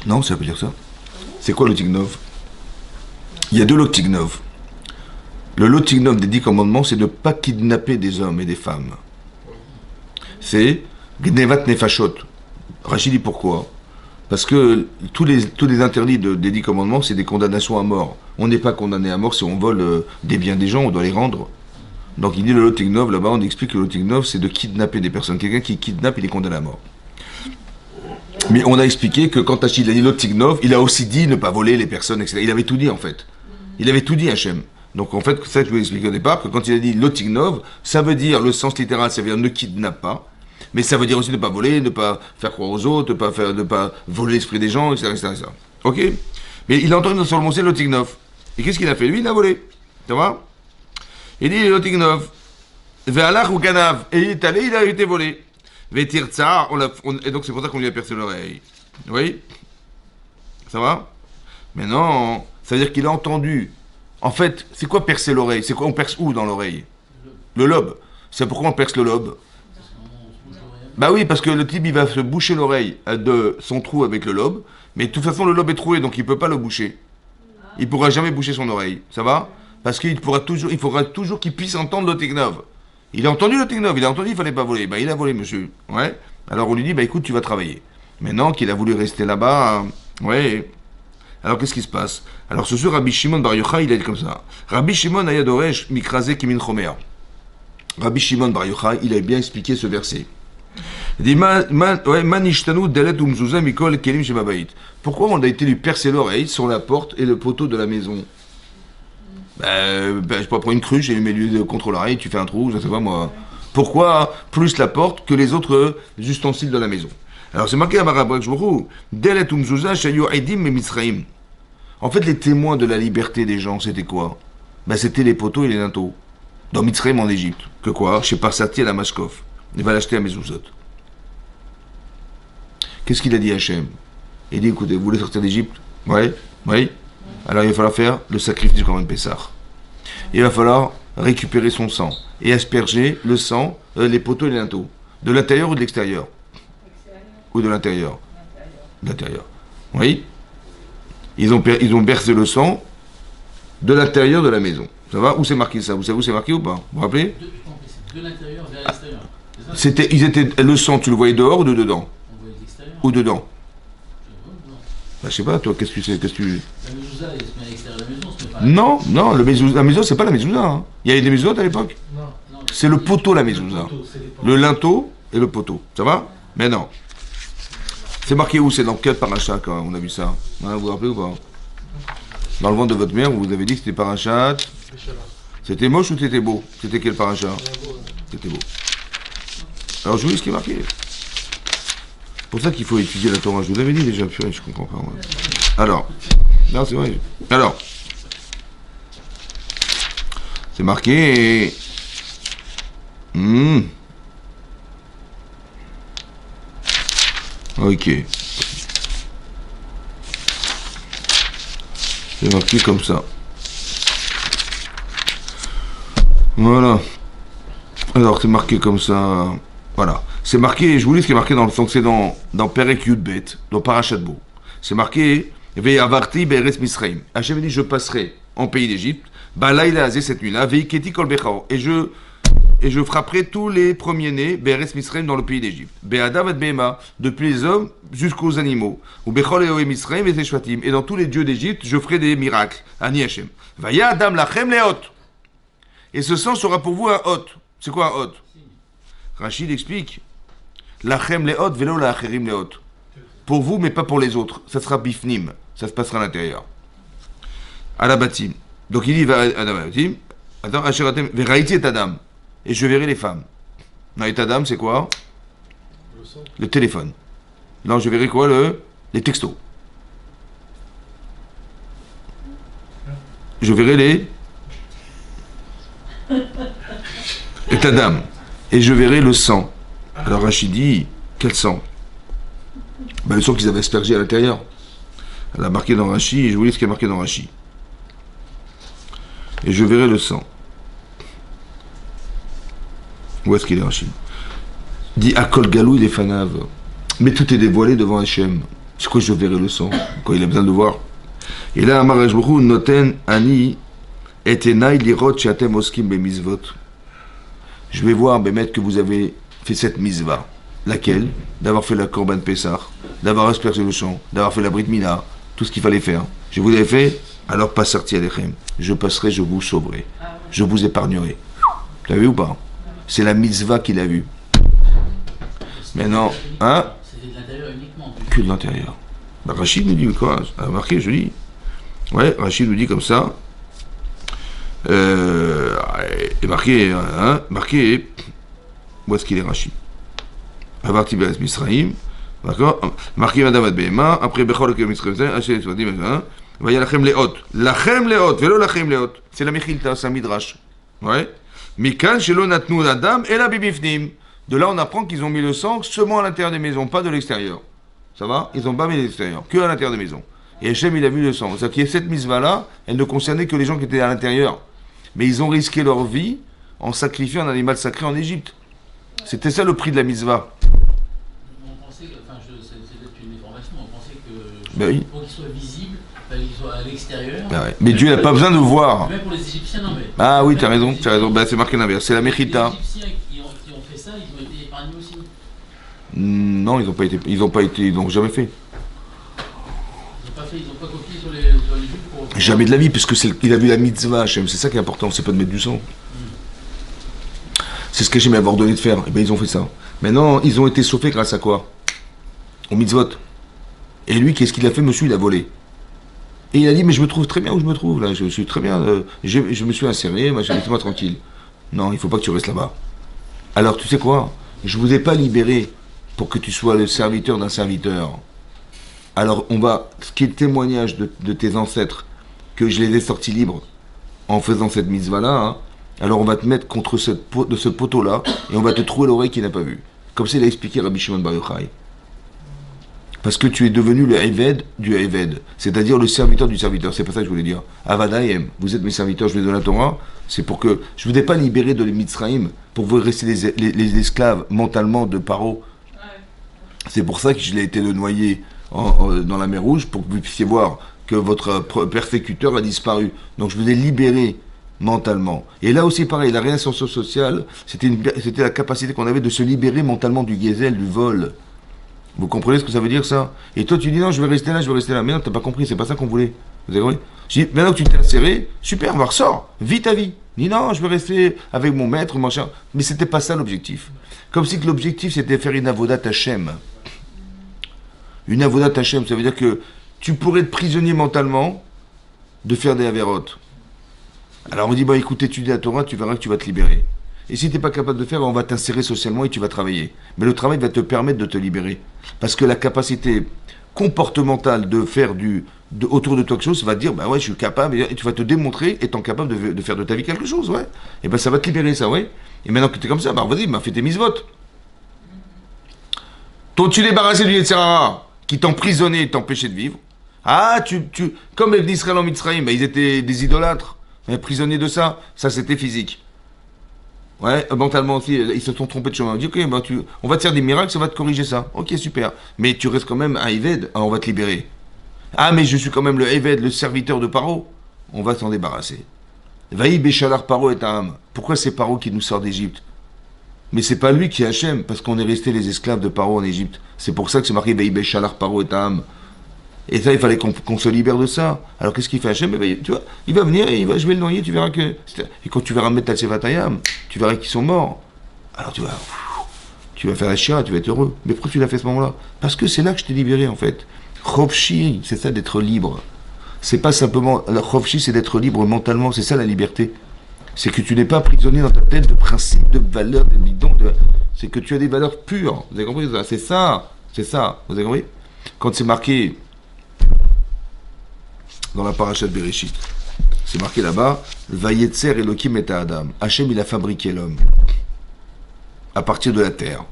Non, ça veut pas dire ça. C'est quoi Lotignov ? Il y a deux Lotignov. Le Lotignov des 10 commandements, c'est de ne pas kidnapper des hommes et des femmes. C'est Gnevat Nefashot. Rachid dit pourquoi ? Parce que tous les interdits des 10 commandements, c'est des condamnations à mort. On n'est pas condamné à mort si on vole des biens des gens, on doit les rendre. Donc il dit le Lotignov, là-bas on explique que le Lotignov, c'est de kidnapper des personnes. Quelqu'un qui kidnappe, il est condamné à mort. Mais on a expliqué que quand Achille a dit Lotignov, il a aussi dit ne pas voler les personnes, etc. Il avait tout dit en fait. Il avait tout dit Hachem. Donc en fait, ça je vous ai expliqué au départ, que quand il a dit Lotignov, ça veut dire, le sens littéral, ça veut dire ne kidnappe pas. Mais ça veut dire aussi ne pas voler, ne pas faire croire aux autres, ne pas voler l'esprit des gens, etc. Ok? Mais il a entendu dans son montier Lotignov. Et qu'est-ce qu'il a fait? Lui, il a volé. Tu vois? Il dit Lotignov. Ve'alach ou Ganav. Et il est allé, il a été volé. Ve'tirtsa. Et donc c'est pour ça qu'on lui a percé l'oreille. Oui? Ça va? Mais non, ça veut dire qu'il a entendu. En fait, c'est quoi percer l'oreille? C'est quoi? On perce où dans l'oreille? Le lobe. C'est pourquoi on perce le lobe? Bah oui, parce que le type, il va se boucher l'oreille de son trou avec le lobe. Mais de toute façon, le lobe est troué, donc il ne peut pas le boucher. Il ne pourra jamais boucher son oreille. Ça va? Parce qu'il faudra toujours qu'il puisse entendre le Tignov. Il a entendu le Tignov, il a entendu qu'il ne fallait pas voler. Bah il a volé, monsieur. Ouais. Alors on lui dit, bah écoute, tu vas travailler. Maintenant qu'il a voulu rester là-bas, ouais. Alors qu'est-ce qui se passe? Alors ce soir, Rabbi Shimon Bar Yochai, il a dit comme ça. Rabbi Shimon Ayadoresh Mikrase Kimin Chomer. Rabbi Shimon Bar Yochai, il a bien expliqué ce verset. Il dit pourquoi on a été lui percer l'oreille sur la porte et le poteau de la maison? Je peux prendre une cruche et lui mets contre l'oreille, tu fais un trou, je ne sais pas moi. Pourquoi plus la porte que les autres ustensiles de la maison? Alors c'est marqué à Marabrak Jvorou, Delet Umzuza Shayu Aidim et Mitzraim. En fait, les témoins de la liberté des gens, c'était quoi? C'était les poteaux et les linteaux. Dans Mitzraim en Égypte. Que quoi? Chez Parsati à la Mashkov. Il va l'acheter à Mezuzot. Qu'est-ce qu'il a dit à Hachem? Il dit, écoutez, vous voulez sortir d'Égypte? Oui. Alors il va falloir faire le sacrifice du Corban Pessah. Il va falloir récupérer son sang et asperger le sang, les poteaux et les linteaux. De l'intérieur ou de l'extérieur? Ou de l'intérieur? De l'intérieur. Oui. Ils ont bercé le sang de l'intérieur de la maison. Ça va? Où c'est marqué ça? Vous savez où c'est marqué ou pas? Vous vous rappelez? De l'intérieur vers l'extérieur. Le sang, tu le voyais dehors ou de dedans? On voyait de l'extérieur. Ou dedans? Non. Je sais pas, toi, qu'est-ce que tu sais? La mezouza, elle se met à l'extérieur de la maison, ce n'est pas. Non, la mezouza, c'est pas la mezouza. Hein. Il y avait des mezouzotes à l'époque? Non. C'est le poteau, la mezouza. Le linteau et le poteau. Ça va? Mais non. C'est marqué où? C'est dans quel parachat quand on a vu ça? Vous vous rappelez ou pas? Dans le ventre de votre mère, vous avez dit que c'était parachat. C'était moche ou c'était beau? C'était quel parachat? C'était beau. Alors je vous dis ce qui est marqué. C'est pour ça qu'il faut étudier la Torah. Je vous l'avais dit déjà, purée, je comprends pas. Ouais. Alors, non, c'est vrai. Alors, c'est marqué. Ok. C'est marqué comme ça. Voilà. Alors, c'est marqué comme ça. Voilà. C'est marqué, je vous lis ce qui est marqué dans Perek Yudbet, dans Parashat Bo. C'est marqué, Ve'avarti be'eretz Misraim. Hachem dit, je passerai en pays d'Égypte, Balaïla azé cette nuit-là, Ve'iketi kol bechao. Et je frapperai tous les premiers-nés, be'eretz Misraim, dans le pays d'Égypte. Be'adav et be'ema, depuis les hommes jusqu'aux animaux. Ou bechol eoe Misraim ve'teshvatim. Et dans tous les dieux d'Égypte, je ferai des miracles. Ani Hachem. Vaya adam lachem leot. Et ce sang sera pour vous un hot. C'est quoi un hot? Rachid explique, lachem leot velo lacherim leot. Pour vous, mais pas pour les autres. Ça sera bifnim. Ça se passera à l'intérieur. À la batim. Donc il dit, à la batim, attends, acheratem, veraïti et adam. Et je verrai les femmes. Non, et adam, c'est quoi? Le téléphone. Non, je verrai quoi? Les textos. Je verrai les... Et ta dame. Et je verrai le sang. Alors Rachid dit, quel sang? Le sang qu'ils avaient aspergé à l'intérieur. Elle a marqué dans Rachid, et je vous lis ce qui est marqué dans Rachid. Et je verrai le sang. Où est-ce qu'il est Rachid? Dit Akol Galou, il est fanav. Mais tout est dévoilé devant Hachem. C'est quoi je verrai le sang? Quoi il a besoin de voir? Et là, Amar Hashbrochou, Noten, Ani, Etenai, Lirot, Shatem, Oskim, Bemizvot. Je vais voir, Bémet, que vous avez fait cette misva. Laquelle? D'avoir fait la Korban Pessah, d'avoir aspergé le champ, d'avoir fait la Brit Mila, tout ce qu'il fallait faire. Je vous l'ai fait, alors pas sorti Alechem. Je passerai, je vous sauverai. Je vous épargnerai. Tu l'as vu ou pas? C'est la mitzvah qu'il a vue. Mais non, hein? C'était de l'intérieur uniquement. Que de l'intérieur. Rachid nous dit quoi? Marqué, je dis. Ouais, Rachid nous dit comme ça. Et marqué, hein, marqué, où est-ce qu'il est Rachid? Avar Tiberes Misraim, d'accord? Marqué Madame Behema, après Bechol Kem Misraim, Hachem Svadim, Vaya Lachem Leot. Lachem Leot, Velo Lachem Leot. C'est la Mechilta, c'est un Midrash. Ouais. Mikan Shelo Natnu Adam et la Bibifnim. De là, on apprend qu'ils ont mis le sang seulement à l'intérieur des maisons, pas de l'extérieur. Ça va? Ils n'ont pas mis l'extérieur, que à l'intérieur des maisons. Et Hachem, il a vu le sang. C'est-à-dire que cette mitzvah-là, elle ne concernait que les gens qui étaient à l'intérieur. Mais ils ont risqué leur vie en sacrifiant un animal sacré en Égypte. C'était ça le prix de la mitzvah. On pensait que, enfin, c'est peut-être une déformation, on pensait que Ben oui. pour qu'il soit visible, il fallait qu'il soit à l'extérieur. Ben ouais. Mais Dieu n'a pas besoin de voir. Même pour les Égyptiens, non mais. Ah oui, Même t'as pour les raison, t'as raison. Ben, c'est marqué l'inverse. C'est la Les Mechita. Égyptiens qui ont fait ça, ils ont été épargnés aussi. Non, ils n'ont jamais fait. Ils n'ont pas copié sur les juifs pour. Jamais de la vie, puisque il a vu la mitzvah, Hachem. C'est ça qui est important, c'est pas de mettre du sang. C'est ce qu'Hachem m'a ordonné de faire. Et bien, ils ont fait ça. Maintenant, ils ont été sauvés grâce à quoi? Au mitzvot. Et lui, qu'est-ce qu'il a fait, monsieur? Il a volé. Et il a dit, mais je me trouve très bien où je me trouve, là. Je suis très bien. Je me suis inséré, laisse-moi tranquille. Non, il faut pas que tu restes là-bas. Alors, tu sais quoi? Je vous ai pas libéré pour que tu sois le serviteur d'un serviteur. Alors, ce qui est le témoignage de tes ancêtres, que je les ai sortis libres en faisant cette mitzvah-là, hein, alors on va te mettre contre ce poteau-là, et on va te trouer l'oreille qu'il n'a pas vue. Comme ça, il a expliqué Rabbi Shimon Bar Yochai. Parce que tu es devenu le Eved du Eved, c'est-à-dire le serviteur du serviteur. C'est pas ça que je voulais dire. Avadaïm, vous êtes mes serviteurs, je vous ai donné la Torah, c'est pour que je ne vous ai pas libéré de Mitzraïm pour vous rester les esclaves mentalement de Paro. C'est pour ça que je l'ai été le noyer dans la mer Rouge, pour que vous puissiez voir que votre persécuteur a disparu. Donc je vous ai libéré mentalement. Et là aussi pareil, la réinsertion sociale, c'était la capacité qu'on avait de se libérer mentalement du gazelle, du vol. Vous comprenez ce que ça veut dire, ça? Et toi tu dis non, je vais rester là, je vais rester là. Mais non, t'as pas compris, c'est pas ça qu'on voulait. Vous avez compris? Je dis, maintenant que tu t'es inséré, super, va ressort, vis ta vie. Dis non, je vais rester avec mon maître, machin. Mais c'était pas ça l'objectif. Comme si que l'objectif c'était faire une avodat Hashem. Une avodat Hashem, ça veut dire que tu pourrais être prisonnier mentalement de faire des avérotes. Alors on dit, bah écoute, étudie la Torah, tu verras que tu vas te libérer. Et si tu n'es pas capable de faire, on va t'insérer socialement et tu vas travailler. Mais le travail va te permettre de te libérer. Parce que la capacité comportementale de faire autour de toi quelque chose, ça va te dire, bah ouais, je suis capable, et tu vas te démontrer étant capable de faire de ta vie quelque chose, ouais. Et ben ça va te libérer, ça, ouais. Et maintenant que tu es comme ça, bah vas-y, fais tes mitzvot. Tu débarrassé du Yetzirah, qui t'emprisonnait et t'empêchait de vivre. Ah, comme les d'Israël en Mitzrayim, ils étaient des idolâtres, prisonniers de ça. Ça, c'était physique. Ouais, mentalement aussi, ils se sont trompés de chemin. On dit, ok, on va te faire des miracles, ça va te corriger ça. Ok, super. Mais tu restes quand même un Eved, on va te libérer. Ah, mais je suis quand même le Eved, le serviteur de Paro. On va s'en débarrasser. Vaï Béchalar Paro est un âme. Pourquoi c'est Paro qui nous sort d'Égypte? Mais c'est pas lui qui est Hachem, parce qu'on est resté les esclaves de Paro en Égypte. C'est pour ça que c'est marqué Vaï Béchalar Paro est un âme. Et ça, il fallait qu'on se libère de ça. Alors qu'est-ce qu'il fait Hachem? Tu vois, il va venir et je vais le noyer, tu verras que... Et quand tu verras mettre Tatsevatayam, tu verras qu'ils sont morts. Alors tu vas faire la chia, tu vas être heureux. Mais pourquoi tu l'as fait à ce moment-là? Parce que c'est là que je t'ai libéré en fait. Chofshi, c'est ça d'être libre. C'est pas simplement... La Chofshi, c'est d'être libre mentalement, c'est ça la liberté. C'est que tu n'es pas prisonnier dans ta tête de principes, de valeurs, de bidons, c'est que tu as des valeurs pures. Vous avez compris ça? C'est ça. Vous avez compris? Quand c'est marqué... dans la paracha de Bereshit. C'est marqué là-bas, Vayetzer Elohim et Adam. Hachem, il a fabriqué l'homme à partir de la terre.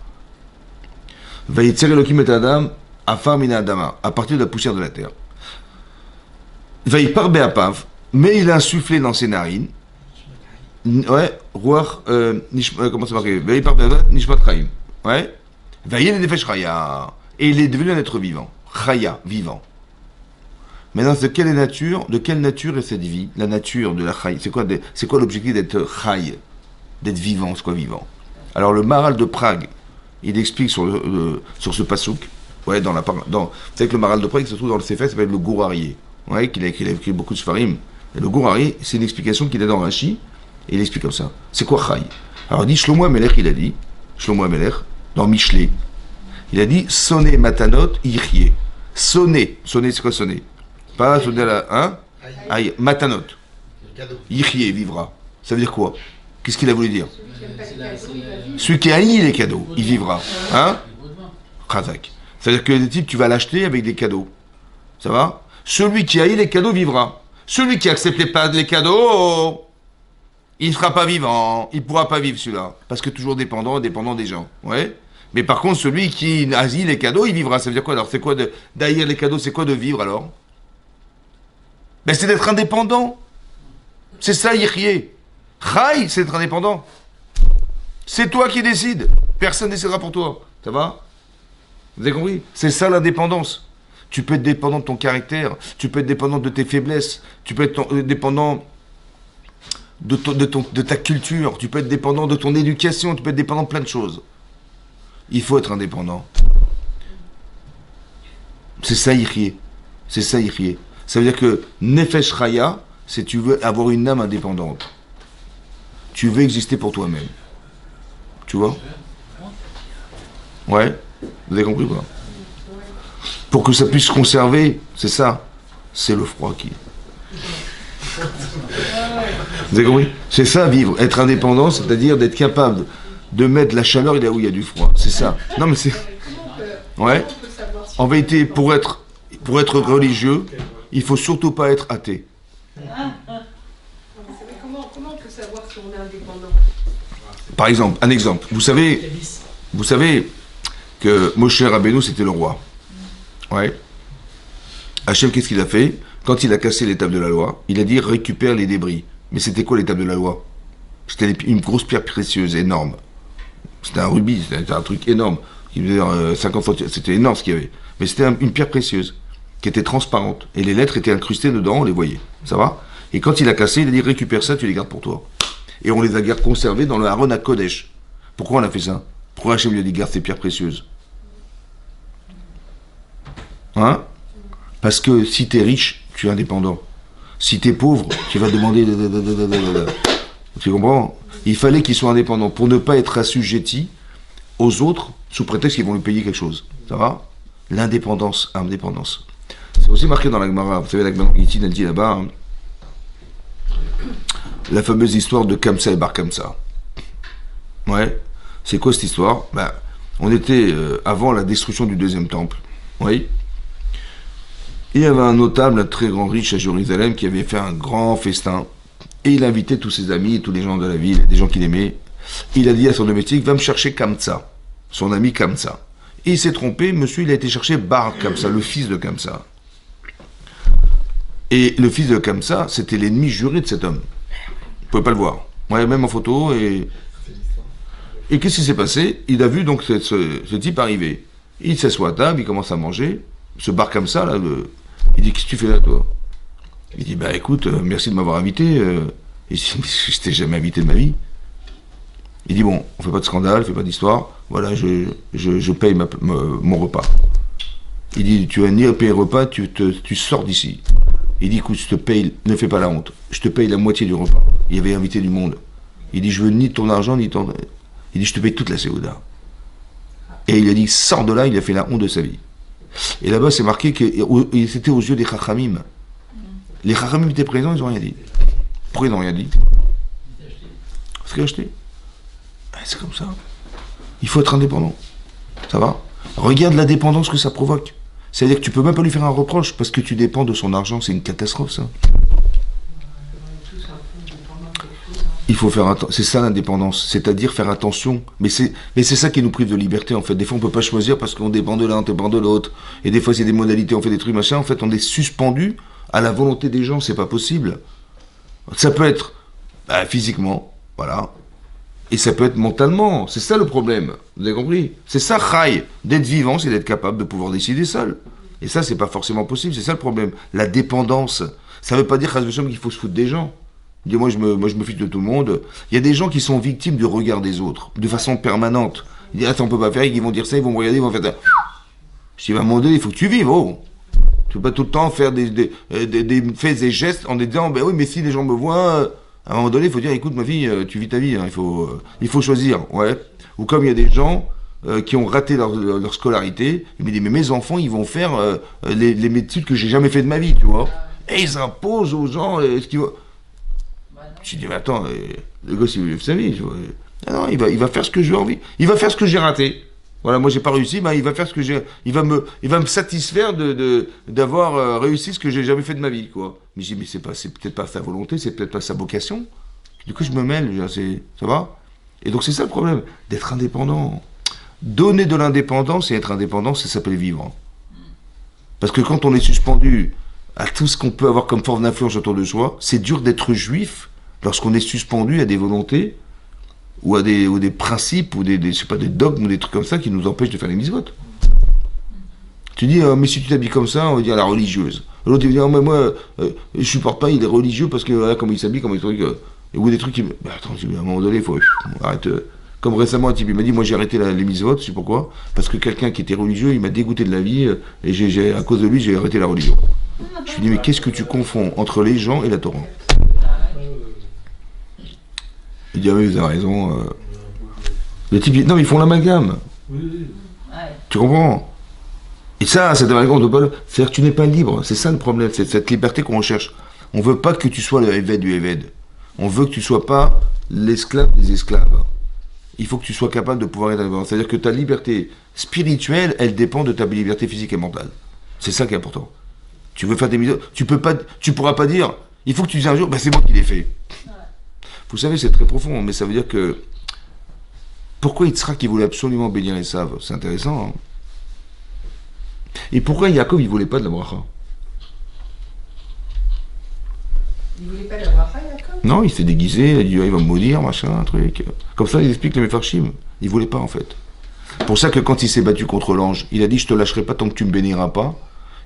Vayetzer Elohim et Adam, Afar mina Adama, à partir de la poussière de la terre. Vayipar be'apav, mais il a insufflé dans ses narines. Ouais, Ruach, comment c'est marqué? Vayipar be'apav, Nishmat Chaim. Ouais. Vayel nefesh Chaya. Et il est devenu un être vivant. Chaya, vivant. Maintenant, de quelle nature est cette vie? La nature de la Chai. C'est quoi l'objectif d'être Chai? D'être vivant, c'est quoi vivant? Alors le Maharal de Prague, il explique sur ce pasouk, ouais, vous savez que le Maharal de Prague se trouve dans le Sefer, ça s'appelle le Gourarié, ouais, qu'il a écrit beaucoup de Sfarim. Et le Gourarié, c'est une explication qu'il a dans Rashi, et il explique comme ça. C'est quoi Chai? Alors il dit, Shlomo Amelech, Shlomo Amelech, dans Michelet, il a dit, sonner matanot, yichye. Sonner, c'est quoi sonner? Pas sonner à la... Hein? Aïe, matanot. Yichye, vivra. Ça veut dire quoi? Qu'est-ce qu'il a voulu dire? Celui qui a haï les cadeaux, il vivra. Hein? Chazak. C'est-à-dire que le type, tu vas l'acheter avec des cadeaux. Ça va? Celui qui a eu les cadeaux vivra. Celui qui acceptait pas les cadeaux, il ne sera pas vivant. Il ne pourra pas vivre celui-là. Parce que toujours dépendant des gens. Ouais. Mais par contre, celui qui a eu les cadeaux, il vivra. Ça veut dire quoi alors? C'est quoi d'haïr les cadeaux? C'est quoi de vivre alors? Ben c'est d'être indépendant. C'est ça, Yirye. Chai, c'est d'être indépendant. C'est toi qui décides. Personne ne décidera pour toi. Ça va? Vous avez compris? C'est ça l'indépendance. Tu peux être dépendant de ton caractère, tu peux être dépendant de tes faiblesses, tu peux être dépendant de ta culture, tu peux être dépendant de ton éducation, tu peux être dépendant de plein de choses. Il faut être indépendant. C'est ça Yirye. C'est ça Yirye. Ça veut dire que Nefesh Chaya, c'est tu veux avoir une âme indépendante. Tu veux exister pour toi-même. Tu vois? Ouais? Vous avez compris quoi? Pour que ça puisse se conserver, c'est ça. C'est le froid qui... Vous avez compris? C'est ça, vivre. Être indépendant, c'est-à-dire d'être capable de mettre la chaleur là où il y a du froid. C'est ça. Non mais c'est... Ouais. En vérité, pour être religieux, il faut surtout pas être athée. Comment on peut savoir si on est indépendant? Par exemple, un exemple. Vous savez que Moshe Rabbeinu, c'était le roi. Ouais. Hachem, qu'est-ce qu'il a fait? Quand il a cassé les tables de la loi, il a dit récupère les débris. Mais c'était quoi les tables de la loi? C'était une grosse pierre précieuse, énorme. C'était un rubis, c'était un truc énorme. Qui faisait 50 centimes. C'était énorme ce qu'il y avait. Mais c'était une pierre précieuse, qui était transparente. Et les lettres étaient incrustées dedans, on les voyait. Ça va? Et quand il a cassé, il a dit récupère ça, tu les gardes pour toi. Et on les a conservés dans le Haron à Kodesh. Pourquoi on a fait ça? Pourquoi Hachem lui a dit garde ces pierres précieuses? Hein? Parce que si t'es riche, tu es indépendant. Si t'es pauvre, tu vas demander... Tu comprends? Il fallait qu'ils soient indépendants pour ne pas être assujettis aux autres sous prétexte qu'ils vont lui payer quelque chose. Ça va? L'indépendance, indépendance. C'est aussi marqué dans la Gemara. Vous savez, la Gemara Gittin, elle dit là-bas, hein, la fameuse histoire de Kamsa et Bar Kamsa. Ouais. C'est quoi cette histoire? Ben, on était avant la destruction du deuxième temple. Oui. Il y avait un notable, un très grand riche à Jérusalem qui avait fait un grand festin. Et il invitait tous ses amis, tous les gens de la ville, des gens qu'il aimait. Il a dit à son domestique, va me chercher Kamsa, son ami Kamsa. Et il s'est trompé, monsieur, il a été chercher Bar Kamsa, le fils de Kamsa. Et le fils de Kamsa, c'était l'ennemi juré de cet homme. Vous ne pouvez pas le voir. Ouais, même en photo. Et qu'est-ce qui s'est passé? Il a vu donc ce type arriver. Il s'assoit à table, il commence à manger. Ce Bar Kamsa, là, il dit, qu'est-ce que tu fais là, toi? Il dit, bah écoute, merci de m'avoir invité. Et je t'ai jamais invité de ma vie. Il dit, bon, on fait pas de scandale, fait pas d'histoire. Voilà, je paye mon repas. Il dit, tu vas ni payer le repas, tu sors d'ici. Il dit, écoute, je te paye, ne fais pas la honte. Je te paye la moitié du repas. Il avait invité du monde. Il dit, je veux ni ton argent, ni ton... Il dit, je te paye toute la séouda. Et il a dit, sors de là, il a fait la honte de sa vie. Et là-bas, c'est marqué que c'était aux yeux des Chachamim. Les Chachamim étaient présents, ils n'ont rien dit. Pourquoi ils n'ont rien dit? Parce qu'il a acheté. C'est comme ça. Il faut être indépendant. Ça va? Regarde la dépendance que ça provoque. C'est-à-dire que tu peux même pas lui faire un reproche parce que tu dépends de son argent. C'est une catastrophe, ça. Il faut faire attention. C'est ça l'indépendance. C'est-à-dire faire attention. Mais c'est ça qui nous prive de liberté, en fait. Des fois, on peut pas choisir parce qu'on dépend de l'un, on dépend de l'autre. Et des fois, c'est des modalités, on fait des trucs, machin. En fait, on est suspendu à la volonté des gens. C'est pas possible. Ça peut être physiquement, voilà. Et ça peut être mentalement. C'est ça le problème. Vous avez compris? C'est ça, Chai. D'être vivant, c'est d'être capable de pouvoir décider seul. Et ça, c'est pas forcément possible. C'est ça le problème. La dépendance. Ça veut pas dire qu'il faut se foutre des gens. Moi, je me fiche de tout le monde. Il y a des gens qui sont victimes du regard des autres, de façon permanente. Ils disent, attends, on peut pas faire, ils vont dire ça, ils vont me regarder, ils vont faire ça. Je dis, à un moment donné, il faut que tu vives, oh. Tu peux pas tout le temps faire des faits et gestes en disant, ben oui, mais si les gens me voient, à un moment donné, il faut dire, écoute, ma fille, tu vis ta vie, hein, il faut choisir, ouais. Ou comme il y a des gens qui ont raté leur scolarité, ils me disent, mais mes enfants, ils vont faire les études que j'ai jamais fait de ma vie, tu vois. Et ils imposent aux gens ce qu'ils vont... Je dis, mais attends, le gosse, il veut vivre sa vie. Non, il va faire ce que j'ai envie. Il va faire ce que j'ai raté. Voilà, moi j'ai pas réussi, ben, il va faire ce que j'ai, il va me satisfaire d'avoir réussi ce que j'ai jamais fait de ma vie, quoi. Mais je dis, mais c'est peut-être pas sa volonté, c'est peut-être pas sa vocation. Du coup, je me mêle, ça va? Et donc c'est ça le problème, d'être indépendant. Donner de l'indépendance et être indépendant, ça s'appelle vivre. Parce que quand on est suspendu à tout ce qu'on peut avoir comme forme d'influence autour de soi, c'est dur d'être juif lorsqu'on est suspendu à des volontés ou à des principes ou je sais pas, des dogmes ou des trucs comme ça qui nous empêchent de faire les mitzvot. Tu dis, mais si tu t'habilles comme ça, on va dire la religieuse. L'autre, il va dire, mais moi, je supporte pas, il est religieux parce que voilà, comment il s'habille, comment il truc. Ou des trucs qui. Bah, attends, à un moment donné, il faut. Arrête. Comme récemment, un type, il m'a dit, moi j'ai arrêté les mitzvot, tu sais pourquoi? Parce que quelqu'un qui était religieux, il m'a dégoûté de la vie, et à cause de lui, j'ai arrêté la religion. Je lui dis, mais qu'est-ce que tu confonds entre les gens et la Torah? Il dit, ah oui, vous avez raison. Le type dit, non, mais ils font l'amalgame. Tu comprends? Et ça, cet amalgame, on peut pas. C'est-à-dire que tu n'es pas libre. C'est ça le problème, c'est cette liberté qu'on recherche. On veut pas que tu sois le évêque du évêque. On veut que tu sois pas l'esclave des esclaves. Il faut que tu sois capable de pouvoir être indépendant. C'est-à-dire que ta liberté spirituelle, elle dépend de ta liberté physique et mentale. C'est ça qui est important. Tu veux faire des mitzvot, tu pourras pas dire, il faut que tu dises un jour, bah c'est moi qui l'ai fait. Vous savez, c'est très profond, mais ça veut dire que pourquoi Yitzhak qui voulait absolument bénir Esav? C'est intéressant. Hein. Et pourquoi Yaakov il voulait pas de la bracha? Il voulait pas la bracha, Yaakov? Non, il s'est déguisé, il a dit, il va me maudire, machin, un truc. Comme ça, il explique le Mefarshim. Il voulait pas, en fait. Pour ça que quand il s'est battu contre l'ange, il a dit, je te lâcherai pas tant que tu me béniras pas.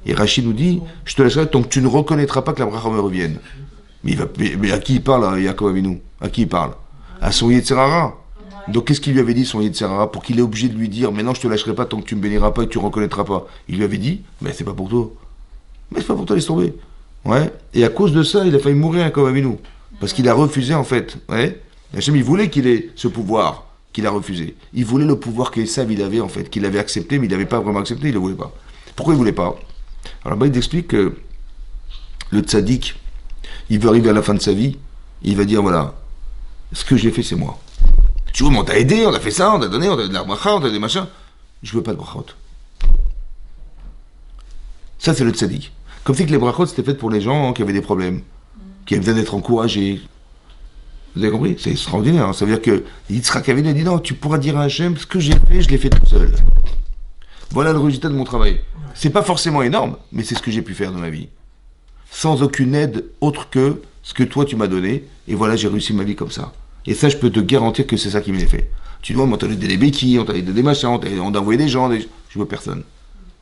Et Rachid nous dit, je te lâcherai tant que tu ne reconnaîtras pas que la bracha me revienne. Mais à qui il parle, Yaakov Avinu? À qui il parle? À son Yetzirara. Donc qu'est-ce qu'il lui avait dit, son Yetzirara, pour qu'il ait obligé de lui dire, mais non, je te lâcherai pas tant que tu me béniras pas et que tu ne reconnaîtras pas? Il lui avait dit, mais c'est pas pour toi. Mais c'est pas pour toi, laisse tomber. Ouais. Et à cause de ça, il a failli mourir, Yaakov Avinu. Parce qu'il a refusé, en fait. Ouais. Hachem, il voulait qu'il ait ce pouvoir qu'il a refusé. Il voulait le pouvoir qu'Esav il avait, en fait, qu'il avait accepté, mais il n'avait pas vraiment accepté, il ne le voulait pas. Pourquoi il ne voulait pas? Alors, il explique que le tzaddik, il veut arriver à la fin de sa vie, il va dire, voilà, ce que j'ai fait, c'est moi. Tu vois, on t'a aidé, on a fait ça, on t'a donné, on t'a de la bracha, on t'a des machins. Je veux pas de brachot. Ça, c'est le tzaddik. Comme si que les brachot, c'était fait pour les gens qui avaient des problèmes, qui avaient besoin d'être encouragés. Vous avez compris? C'est extraordinaire. Hein. Ça veut dire que Yitzhak Avinu a dit, non, tu pourras dire à Hachem, ce que j'ai fait, je l'ai fait tout seul. Voilà le résultat de mon travail. C'est pas forcément énorme, mais c'est ce que j'ai pu faire dans ma vie. Sans aucune aide autre que ce que toi tu m'as donné, et voilà, j'ai réussi ma vie comme ça. Et ça, je peux te garantir que c'est ça qui m'est fait. Tu dois m'en donner des béquilles, on t'a aidé des machins, on t'a envoyé des gens, je veux personne.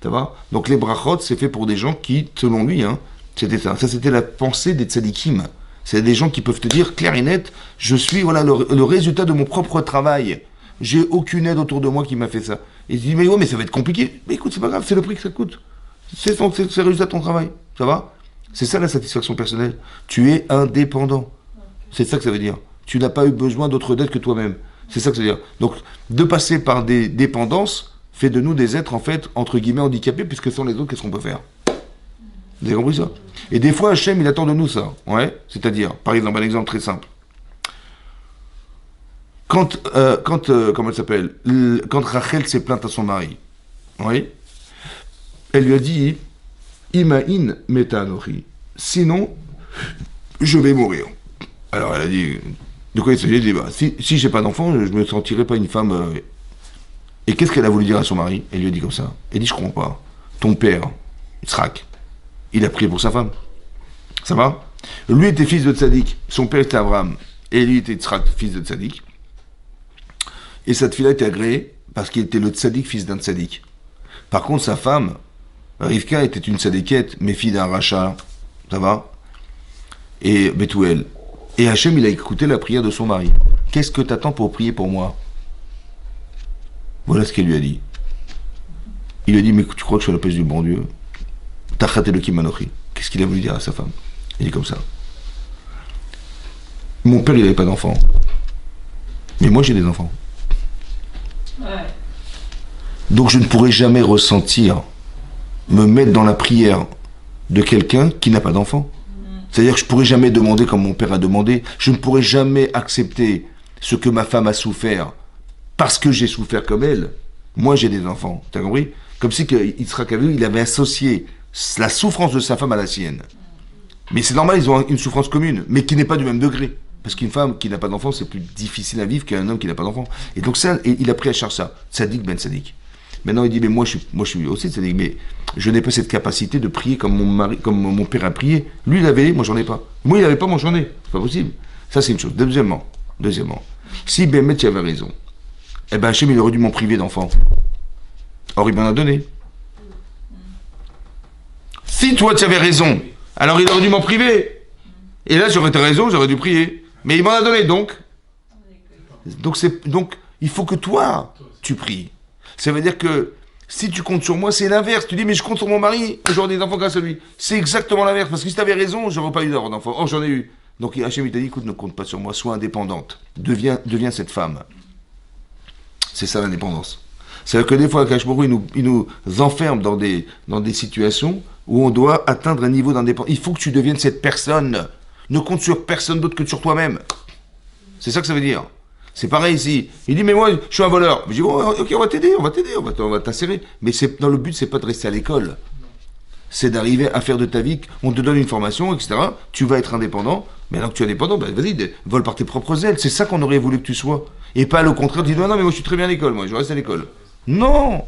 Ça va? Donc les brachot, c'est fait pour des gens qui, selon lui, hein, c'était ça. Ça, c'était la pensée des tzadikim. C'est des gens qui peuvent te dire, clair et net, je suis voilà, le résultat de mon propre travail. J'ai aucune aide autour de moi qui m'a fait ça. Et tu dis, mais ouais, mais ça va être compliqué. Mais écoute, c'est pas grave, c'est le prix que ça coûte. C'est le résultat de ton travail. Ça va? C'est ça la satisfaction personnelle. Tu es indépendant. C'est ça que ça veut dire. Tu n'as pas eu besoin d'autre aide que toi-même. C'est ça que ça veut dire. Donc, de passer par des dépendances fait de nous des êtres, en fait, entre guillemets, handicapés, puisque sans les autres, qu'est-ce qu'on peut faire? Vous avez compris ça? Et des fois, Hachem, il attend de nous ça. Ouais? C'est-à-dire, par exemple, un exemple très simple. Quand comment elle s'appelle? Quand Rachel s'est plainte à son mari, oui? Elle lui a dit, Imaïn metanori. Sinon, je vais mourir. Alors elle a dit, de quoi il s'agit? Elle dit, bah, si j'ai pas d'enfant, je me sentirai pas une femme. Et qu'est-ce qu'elle a voulu dire à son mari? Elle lui a dit comme ça. Elle dit, je comprends pas. Ton père, Yitzhak, il a prié pour sa femme. Ça va? Lui était fils de tzaddik. Son père était Abraham. Et lui était Yitzhak, fils de tzaddik. Et cette fille-là était agréée parce qu'il était le tzaddik, fils d'un tzaddik. Par contre, sa femme, Rivka, était une tzadikette, mais fille d'un rachat. Ça va? Et Bethuel. Et Hachem, il a écouté la prière de son mari. Qu'est-ce que t'attends pour prier pour moi? Voilà ce qu'elle lui a dit. Il lui a dit, mais tu crois que je suis à la place du bon Dieu? Tachat Elokim Anochi. Qu'est-ce qu'il a voulu dire à sa femme? Il dit comme ça. Mon père, il n'avait pas d'enfant. Mais moi, j'ai des enfants. Ouais. Donc je ne pourrai jamais ressentir, me mettre dans la prière de quelqu'un qui n'a pas d'enfant. C'est-à-dire que je ne pourrai jamais demander comme mon père a demandé. Je ne pourrai jamais accepter ce que ma femme a souffert parce que j'ai souffert comme elle. Moi, j'ai des enfants. T'as compris? Comme si Yitzhak Avinu, il avait associé la souffrance de sa femme à la sienne. Mais c'est normal, ils ont une souffrance commune, mais qui n'est pas du même degré. Parce qu'une femme qui n'a pas d'enfant, c'est plus difficile à vivre qu'un homme qui n'a pas d'enfant. Et donc ça, il a pris à charge ça. Tzadik ben Tzadik. Maintenant, il dit, mais moi je suis aussi Tzadik, mais je n'ai pas cette capacité de prier comme mon père a prié. Lui, il avait, moi j'en ai pas. Moi, il n'avait pas, moi j'en ai. C'est pas possible. Ça, c'est une chose. Deuxièmement, si Bémet, tu avais raison, eh ben Hachem, il aurait dû m'en priver d'enfants. Or, il m'en a donné. Si toi, tu avais raison, alors il aurait dû m'en priver. Et là, j'aurais été raison, j'aurais dû prier. Mais il m'en a donné, donc il faut que toi, tu pries. Ça veut dire que si tu comptes sur moi, c'est l'inverse. Tu dis, mais je compte sur mon mari, et j'aurai des enfants grâce à lui. C'est exactement l'inverse. Parce que si tu avais raison, j'aurais pas eu d'enfants. Or, j'en ai eu. Donc, Hachem, il t'a dit, écoute, ne compte pas sur moi, sois indépendante. Deviens cette femme. C'est ça l'indépendance. C'est-à-dire que des fois, Kachmourou, il nous enferme dans des situations où on doit atteindre un niveau d'indépendance. Il faut que tu deviennes cette personne. Ne compte sur personne d'autre que sur toi-même. C'est ça que ça veut dire. C'est pareil ici. Il dit, mais moi, je suis un voleur. Je dis, oh, ok, on va t'aider, on va t'insérer. Mais dans le but, c'est pas de rester à l'école. C'est d'arriver à faire de ta vie, on te donne une formation, etc. Tu vas être indépendant. Maintenant que tu es indépendant, ben vas-y, vole par tes propres ailes. C'est ça qu'on aurait voulu que tu sois. Et pas au contraire, dis non, mais moi je suis très bien à l'école, moi je reste à l'école. Non!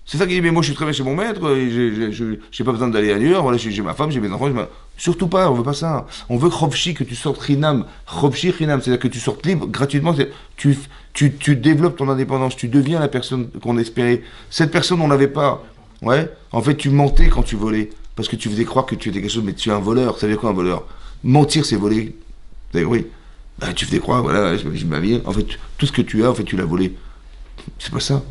C'est ça qu'il dit, mais moi je suis très bien chez mon maître, et j'ai pas besoin d'aller ailleurs, voilà, j'ai ma femme, j'ai mes enfants, surtout pas, on veut pas ça. On veut Chofshi, que tu sortes Rinam, Chofshi Rinam, c'est-à-dire que tu sortes libre, gratuitement, tu développes ton indépendance, tu deviens la personne qu'on espérait. Cette personne, on l'avait pas. Ouais, en fait, tu mentais quand tu volais, parce que tu faisais croire que tu étais quelque chose, mais tu es un voleur. Ça veut dire quoi un voleur? Mentir, c'est voler. Vous avez compris? Bah, tu faisais croire, voilà, je ma vie. En fait, tout ce que tu as, en fait, tu l'as volé. C'est pas ça.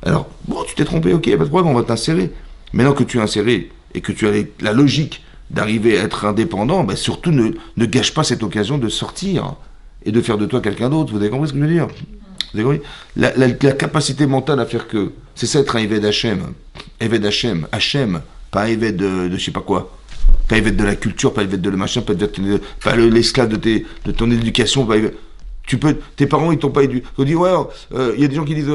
Alors, bon, tu t'es trompé, ok, pas de problème, on va t'insérer. Maintenant que tu es inséré et que tu as la logique d'arriver à être indépendant, bah, surtout ne gâche pas cette occasion de sortir et de faire de toi quelqu'un d'autre. Vous avez compris ce que je veux dire? Vous avez compris? La capacité mentale à faire que, c'est ça être un Eved Hachem. Eved Hachem, Hachem, pas Eved de je sais pas quoi. Pas Eved de la culture, pas Eved de le machin, pas l'esclave de ton éducation, pas tes parents ils t'ont pas éduqué. On dit ouais, il y a des gens qui disent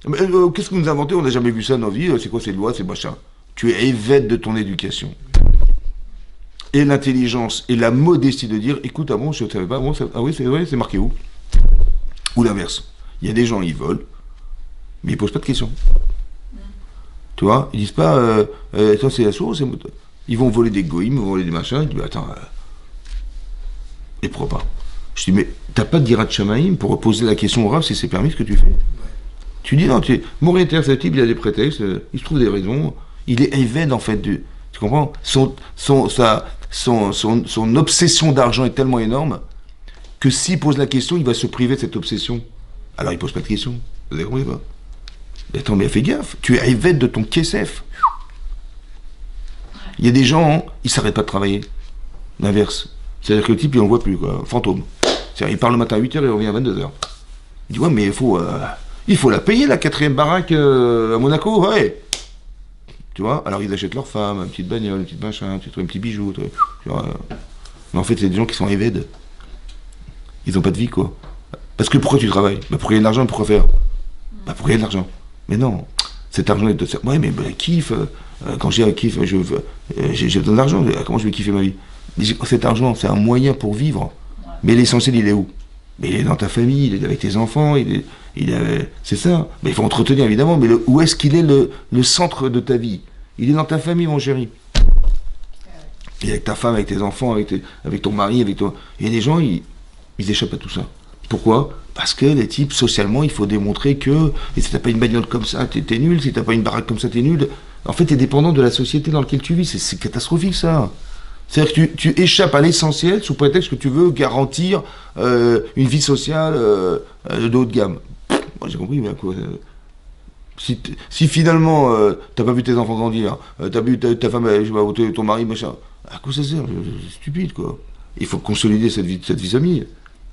qu'est-ce que vous nous inventez, on n'a jamais vu ça dans nos vies, c'est quoi ces lois, c'est machin. Tu es Eved de ton éducation. Et l'intelligence et la modestie de dire écoute, ah bon, je ne savais pas, bon, ah oui, c'est vrai, c'est marqué où? Ou l'inverse. Il y a des gens, ils volent, mais ils posent pas de questions. Tu vois, ils disent pas attends, c'est la source, ils vont voler des goïms, ils vont voler des machins, ils disent attends, et pourquoi pas? Je dis mais t'as pas de dirat shamaïm pour poser la question au Rav si c'est permis ce que tu fais? Tu dis non, Mouriéter, ce type, il a des prétextes, il se trouve des raisons, il est évède en fait, tu comprends? Son obsession d'argent est tellement énorme que s'il pose la question, il va se priver de cette obsession. Alors il pose pas de question. Vous avez compris pas? Mais attends, mais fais gaffe, tu es évêque de ton KSF. Il y a des gens, ils s'arrêtent pas de travailler. L'inverse. C'est-à-dire que le type, il en voit plus, quoi. Fantôme. C'est-à-dire, il part le matin à 8h et il revient à 22h. Il dit, ouais, mais il faut la payer, la 4e baraque à Monaco, ouais. Tu vois? Alors ils achètent leur femme, une petite bagnole, un petit machin, un petit bijou. Mais en fait, c'est des gens qui sont évêques. Ils n'ont pas de vie, quoi. Parce que pourquoi tu travailles? Bah, pour gagner de l'argent, pourquoi faire? Bah, pour gagner de l'argent. Mais non, cet argent est de ça. Ouais, mais kiffe, quand j'ai un kiff, j'ai besoin d'argent, comment je vais kiffer ma vie? Cet argent, c'est un moyen pour vivre. Mais l'essentiel, il est où? Mais il est dans ta famille, il est avec tes enfants, c'est ça. Mais il faut entretenir, évidemment, mais où est-ce qu'il est le centre de ta vie? Il est dans ta famille, mon chéri. Et avec ta femme, avec tes enfants, avec ton mari, avec toi. Il y a des gens, ils échappent à tout ça. Pourquoi? Parce que les types, socialement, il faut démontrer que et si t'as pas une bagnole comme ça, t'es nul. Si t'as pas une baraque comme ça, t'es nul. En fait, t'es dépendant de la société dans laquelle tu vis. C'est catastrophique, ça. C'est-à-dire que tu échappes à l'essentiel sous prétexte que tu veux garantir une vie sociale de haut de gamme. Moi, j'ai compris, mais à quoi si finalement, t'as pas vu tes enfants grandir, t'as vu ta femme, je sais pas, ton mari, machin, à quoi ça sert? C'est stupide, quoi. Il faut consolider cette vie de famille.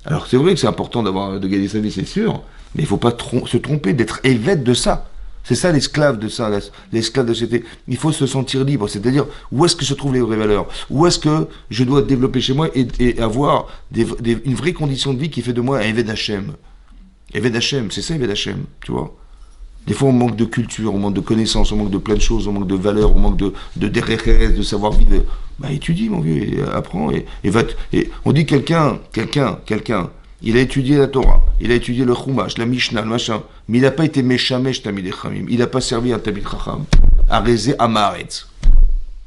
Alors c'est vrai que c'est important de gagner sa vie, c'est sûr, mais il ne faut pas se tromper d'être évêque de ça. C'est ça l'esclave de ça, l'esclave de cette... Il faut se sentir libre, c'est-à-dire où est-ce que se trouvent les vraies valeurs? Où est-ce que je dois développer chez moi et avoir une vraie condition de vie qui fait de moi un évêque d'Hachem? Évêque d'Hachem, c'est ça évêque d'Hachem, tu vois? Des fois, on manque de culture, on manque de connaissances, on manque de plein de choses, on manque de valeurs, on manque de DRS, de savoir-vivre. Bah, étudie, mon vieux, et apprends. Et on dit quelqu'un, il a étudié la Torah, il a étudié le Chumash, la Mishnah, le machin, mais il n'a pas été Meshamesh Tamid Chachamim, il n'a pas servi un Tamid Chacham, à Rézé Amaretz.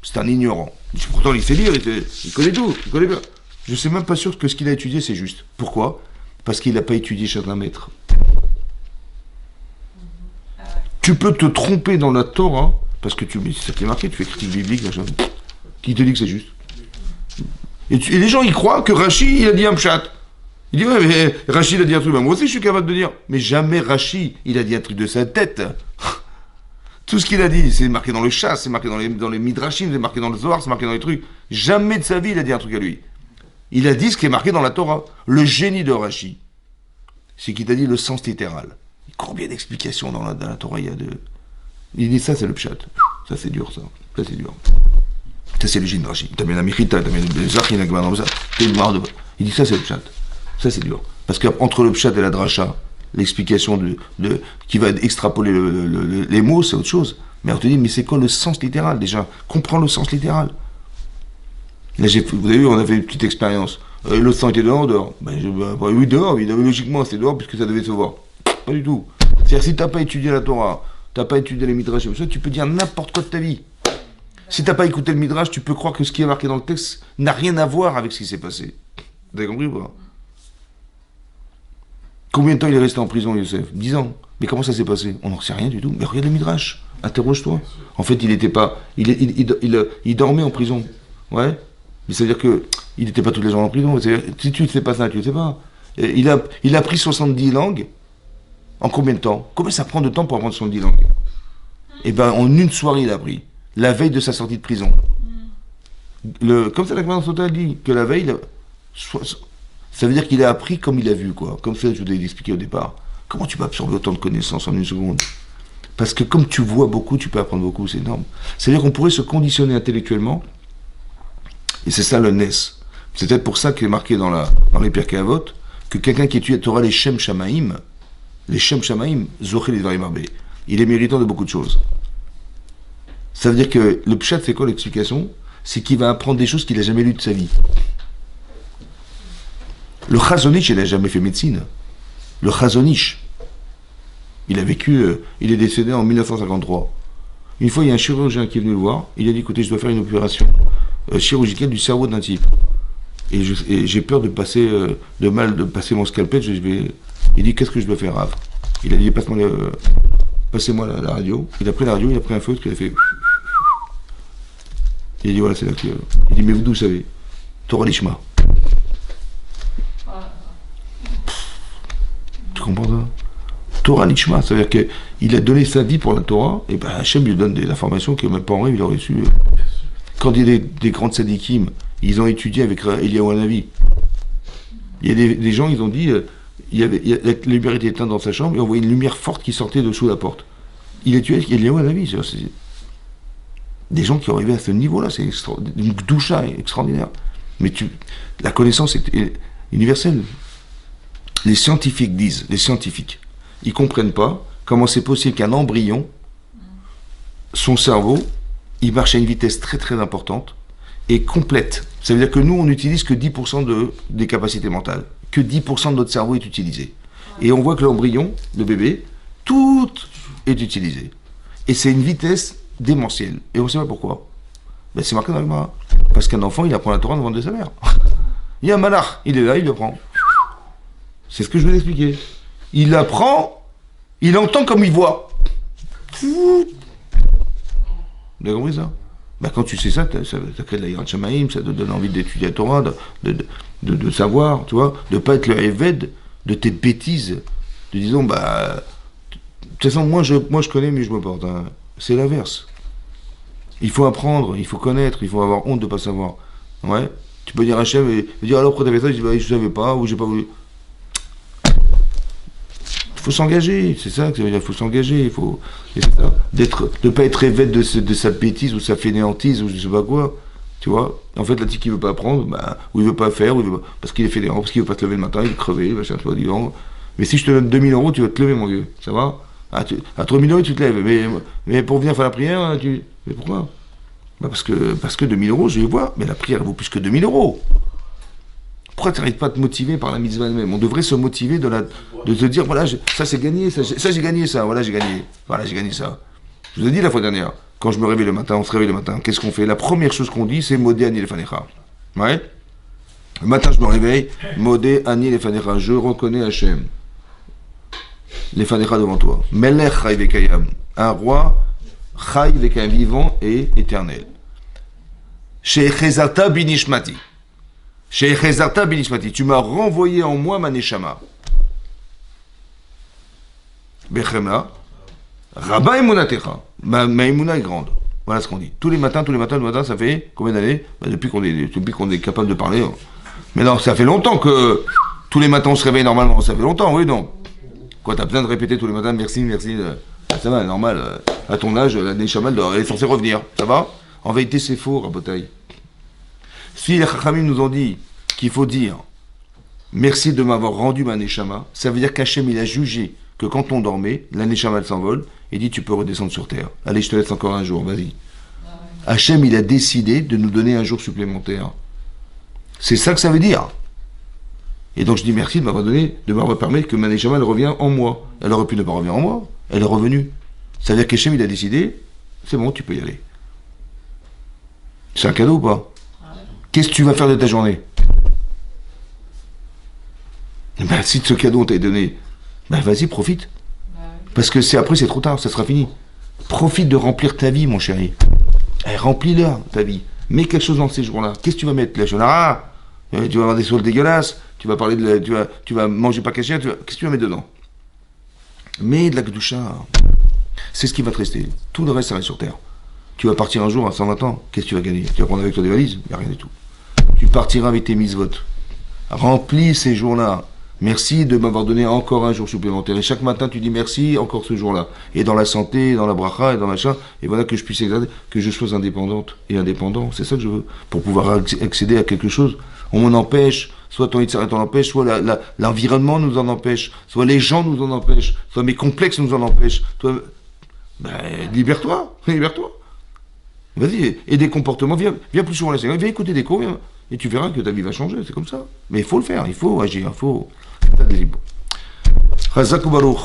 C'est un ignorant. Pourtant, il sait lire, il connaît tout, il connaît bien. Je ne suis même pas sûr que ce qu'il a étudié, c'est juste. Pourquoi? Parce qu'il n'a pas étudié chez un maître. Tu peux te tromper dans la Torah, parce que ça t'est marqué, tu fais critique biblique, machin. Qui te dit que c'est juste? Et les gens, ils croient que Rashi, il a dit un pshat. Il dit, ouais, mais Rashi, il a dit un truc. Ben, moi aussi, je suis capable de dire. Mais jamais Rashi, il a dit un truc de sa tête. Tout ce qu'il a dit, c'est marqué dans le Shas, c'est marqué dans les Midrashim, c'est marqué dans le Zohar, c'est marqué dans les trucs. Jamais de sa vie, il a dit un truc à lui. Il a dit ce qui est marqué dans la Torah. Le génie de Rashi, c'est qu'il t'a dit le sens littéral. Combien d'explications dans la Torah il y a de... Il dit ça, c'est le pshat. Ça, c'est dur, ça. Ça, c'est dur. Ça, c'est le génie de Rashi. T'as bien la Mechita, t'as bien le Zachin, ça. Il dit ça, c'est le pshat. Ça, c'est dur. Parce qu'entre le pshat et la dracha, l'explication qui va extrapoler les mots, c'est autre chose. Mais on te dit, mais c'est quoi le sens littéral, déjà? Comprends le sens littéral. Là, vous avez vu, on a fait une petite expérience. Le sang était dehors. Oui, dehors, évidemment, logiquement, c'était dehors, puisque ça devait se voir. Pas du tout. C'est-à-dire, si tu n'as pas étudié la Torah, tu n'as pas étudié les Midrash, tu peux dire n'importe quoi de ta vie. Si tu n'as pas écouté le Midrash, tu peux croire que ce qui est marqué dans le texte n'a rien à voir avec ce qui s'est passé. Vous avez compris ou pas? Combien de temps il est resté en prison, Youssef? 10 ans. Mais comment ça s'est passé? On n'en sait rien du tout. Mais regarde le Midrash. Interroge-toi. En fait, il n'était pas... Il dormait en prison. Ouais. Mais ça veut dire qu'il n'était pas tous les jours en prison. Si tu ne sais pas ça, tu ne sais pas. Il a appris 70 langues. En combien de temps? Combien ça prend de temps pour apprendre 70 langues? Eh bien, en une soirée, il a appris. La veille de sa sortie de prison. Comme ça, la Gemara Sota dit que la veille, ça veut dire qu'il a appris comme il a vu, quoi. Comme ça, je vous ai expliqué au départ. Comment tu peux absorber autant de connaissances en une seconde? Parce que comme tu vois beaucoup, tu peux apprendre beaucoup, c'est énorme. C'est-à-dire qu'on pourrait se conditionner intellectuellement, et c'est ça le Nes. C'est peut-être pour ça qu'il est marqué dans les Pirkei Avot, que quelqu'un qui étudie Torah les Shem Shamaim, Zoché les Dvarim Arbé, il est méritant de beaucoup de choses. Ça veut dire que le pshat, c'est quoi l'explication? C'est qu'il va apprendre des choses qu'il n'a jamais lues de sa vie. Le Chazonich, il n'a jamais fait médecine. Le Chazonich, il a vécu, il est décédé en 1953. Une fois, il y a un chirurgien qui est venu le voir, il a dit, écoutez, je dois faire une opération chirurgicale du cerveau d'un type. Et j'ai peur de passer mon scalpel, il dit, qu'est-ce que je dois faire, Rav? Il a dit, passez-moi la radio. Il a pris la radio, il a pris un feutre, il a fait... Il a dit, voilà, c'est là que... Il dit, mais vous d'où savez? Torah Lishma. Tu comprends ça? Torah Lishma, ça veut dire qu'il a donné sa vie pour la Torah, et ben Hachem lui donne des informations qu'il n'a même pas en rêve, il aurait su. Quand il y a des grands tzadikim, ils ont étudié avec Eliyahu Hanavi. Il y a des gens, ils ont dit, la lumière était éteinte dans sa chambre, et on voyait une lumière forte qui sortait de sous la porte. Il a tué avec Eliyahu Hanavi. C'est des gens qui ont arrivé à ce niveau-là, c'est une doucha extraordinaire. Mais la connaissance est universelle. Les scientifiques disent, ils ne comprennent pas comment c'est possible qu'un embryon, son cerveau, il marche à une vitesse très très importante et complète. Ça veut dire que nous, on n'utilise que 10% des capacités mentales. Que 10% de notre cerveau est utilisé. Et on voit que l'embryon, le bébé, tout est utilisé. Et c'est une vitesse démentielle. Et on ne sait pas pourquoi. Ben, c'est marqué dans le Gemara. Parce qu'un enfant, il apprend la Torah devant de sa mère. Il y a un malach, il est là, il le prend. C'est ce que je vais expliquer. Il apprend, il entend comme il voit. Vous avez compris ça? Ben, quand tu sais ça crée de la Yirat Shamaim, ça te donne envie d'étudier la Torah, de savoir, tu vois, de ne pas être le éved de tes bêtises, de disons, bah, de toute façon, moi je connais, mais je me porte. Hein. C'est l'inverse. Il faut apprendre, il faut connaître, il faut avoir honte de ne pas savoir. Ouais. Tu peux dire à Hachem et dire alors pourquoi t'avais ça? Je dis bah, je ne savais pas, ou j'ai pas voulu. Il faut s'engager, c'est ça que ça veut dire, il faut s'engager, il faut. C'est ça. De ne pas être évêque de sa bêtise ou sa fainéantise ou je sais pas quoi. Tu vois? En fait, là, qui ne veut pas apprendre, bah, ou il ne veut pas faire, ou il veut pas, parce qu'il est fainéant, parce qu'il ne veut pas te lever le matin, il est crevé, machin, toi, dis donc. Mais si je te donne 2000 €, tu vas te lever, mon vieux. Ça va? À 3000 euros, tu te lèves. Mais pour venir faire la prière, mais pourquoi? Parce que 2000 euros, je les vois, mais la prière vaut plus que 2000 euros. Pourquoi tu n'arrives pas à te motiver par la mitzvah elle-même? On devrait se motiver de te dire, voilà, ça c'est gagné, ça j'ai gagné ça, voilà j'ai gagné ça. Je vous ai dit la fois dernière, quand je me réveille le matin, on se réveille le matin, qu'est-ce qu'on fait? La première chose qu'on dit, c'est Modé Ani Lefanecha. Ouais? Le matin, je me réveille, Modé Ani Lefanecha, je reconnais Hachem. Lefanecha devant toi. Melech Chai Vekayam, un roi Chai Vekayam, vivant et éternel. She'echezarta binishmati. She'echezarta binishmati, tu m'as renvoyé en moi ma neshama. Bechemla, Rabba emunatecha, ma emuna est grande. Voilà ce qu'on dit. Tous les matins, le matin, ça fait combien d'années? Depuis qu'on est capable de parler. Mais non, ça fait longtemps que tous les matins on se réveille normalement. Ça fait longtemps, oui, non. Quoi, t'as besoin de répéter tous les matins, merci. Ça va, normal. À ton âge, la neshama, elle est censée revenir. Ça va? En vérité, c'est faux, Rabotaï. Si les Chachamim nous ont dit qu'il faut dire merci de m'avoir rendu ma neshama, ça veut dire qu'Hachem il a jugé que quand on dormait, la neshama elle s'envole et dit tu peux redescendre sur terre. Allez, je te laisse encore un jour, vas-y. Hachem il a décidé de nous donner un jour supplémentaire. C'est ça que ça veut dire. Et donc je dis merci de m'avoir permis que ma neshama elle revient en moi. Elle aurait pu ne pas revenir en moi, elle est revenue. Ça veut dire qu'Hachem il a décidé, c'est bon, tu peux y aller. C'est un cadeau ou pas? Qu'est-ce que tu vas faire de ta journée? Ben, si ce cadeau on t'a donné, ben vas-y, profite. Parce que après c'est trop tard, ça sera fini. Profite de remplir ta vie, mon chéri. Remplis-la, ta vie. Mets quelque chose dans ces jours-là. Qu'est-ce que tu vas mettre? La shonara? Tu vas avoir des saules dégueulasses? Tu vas parler tu vas manger pas caché? Qu'est-ce que tu vas mettre dedans? Mets de la kedusha. C'est ce qui va te rester. Tout le reste, ça reste sur terre. Tu vas partir un jour à 120 ans, qu'est-ce que tu vas gagner? Tu vas prendre avec toi des valises? Il n'y a rien du tout. Tu partiras avec tes mitzvot. Remplis ces jours-là. Merci de m'avoir donné encore un jour supplémentaire. Et chaque matin, tu dis merci encore ce jour-là. Et dans la santé, dans la bracha, et dans machin. Et voilà que je puisse exercer, que je sois indépendante et indépendant. C'est ça que je veux. Pour pouvoir accéder à quelque chose. On m'en empêche. Soit ton Yitzhak t'en empêche, soit l'environnement nous en empêche, soit les gens nous en empêchent, soit mes complexes nous en empêchent. Libère-toi. Vas-y, et des comportements, viens plus souvent à la séance, viens écouter des cours, et tu verras que ta vie va changer, c'est comme ça. Mais il faut le faire, il faut agir, il faut... Chazak ou Baruch.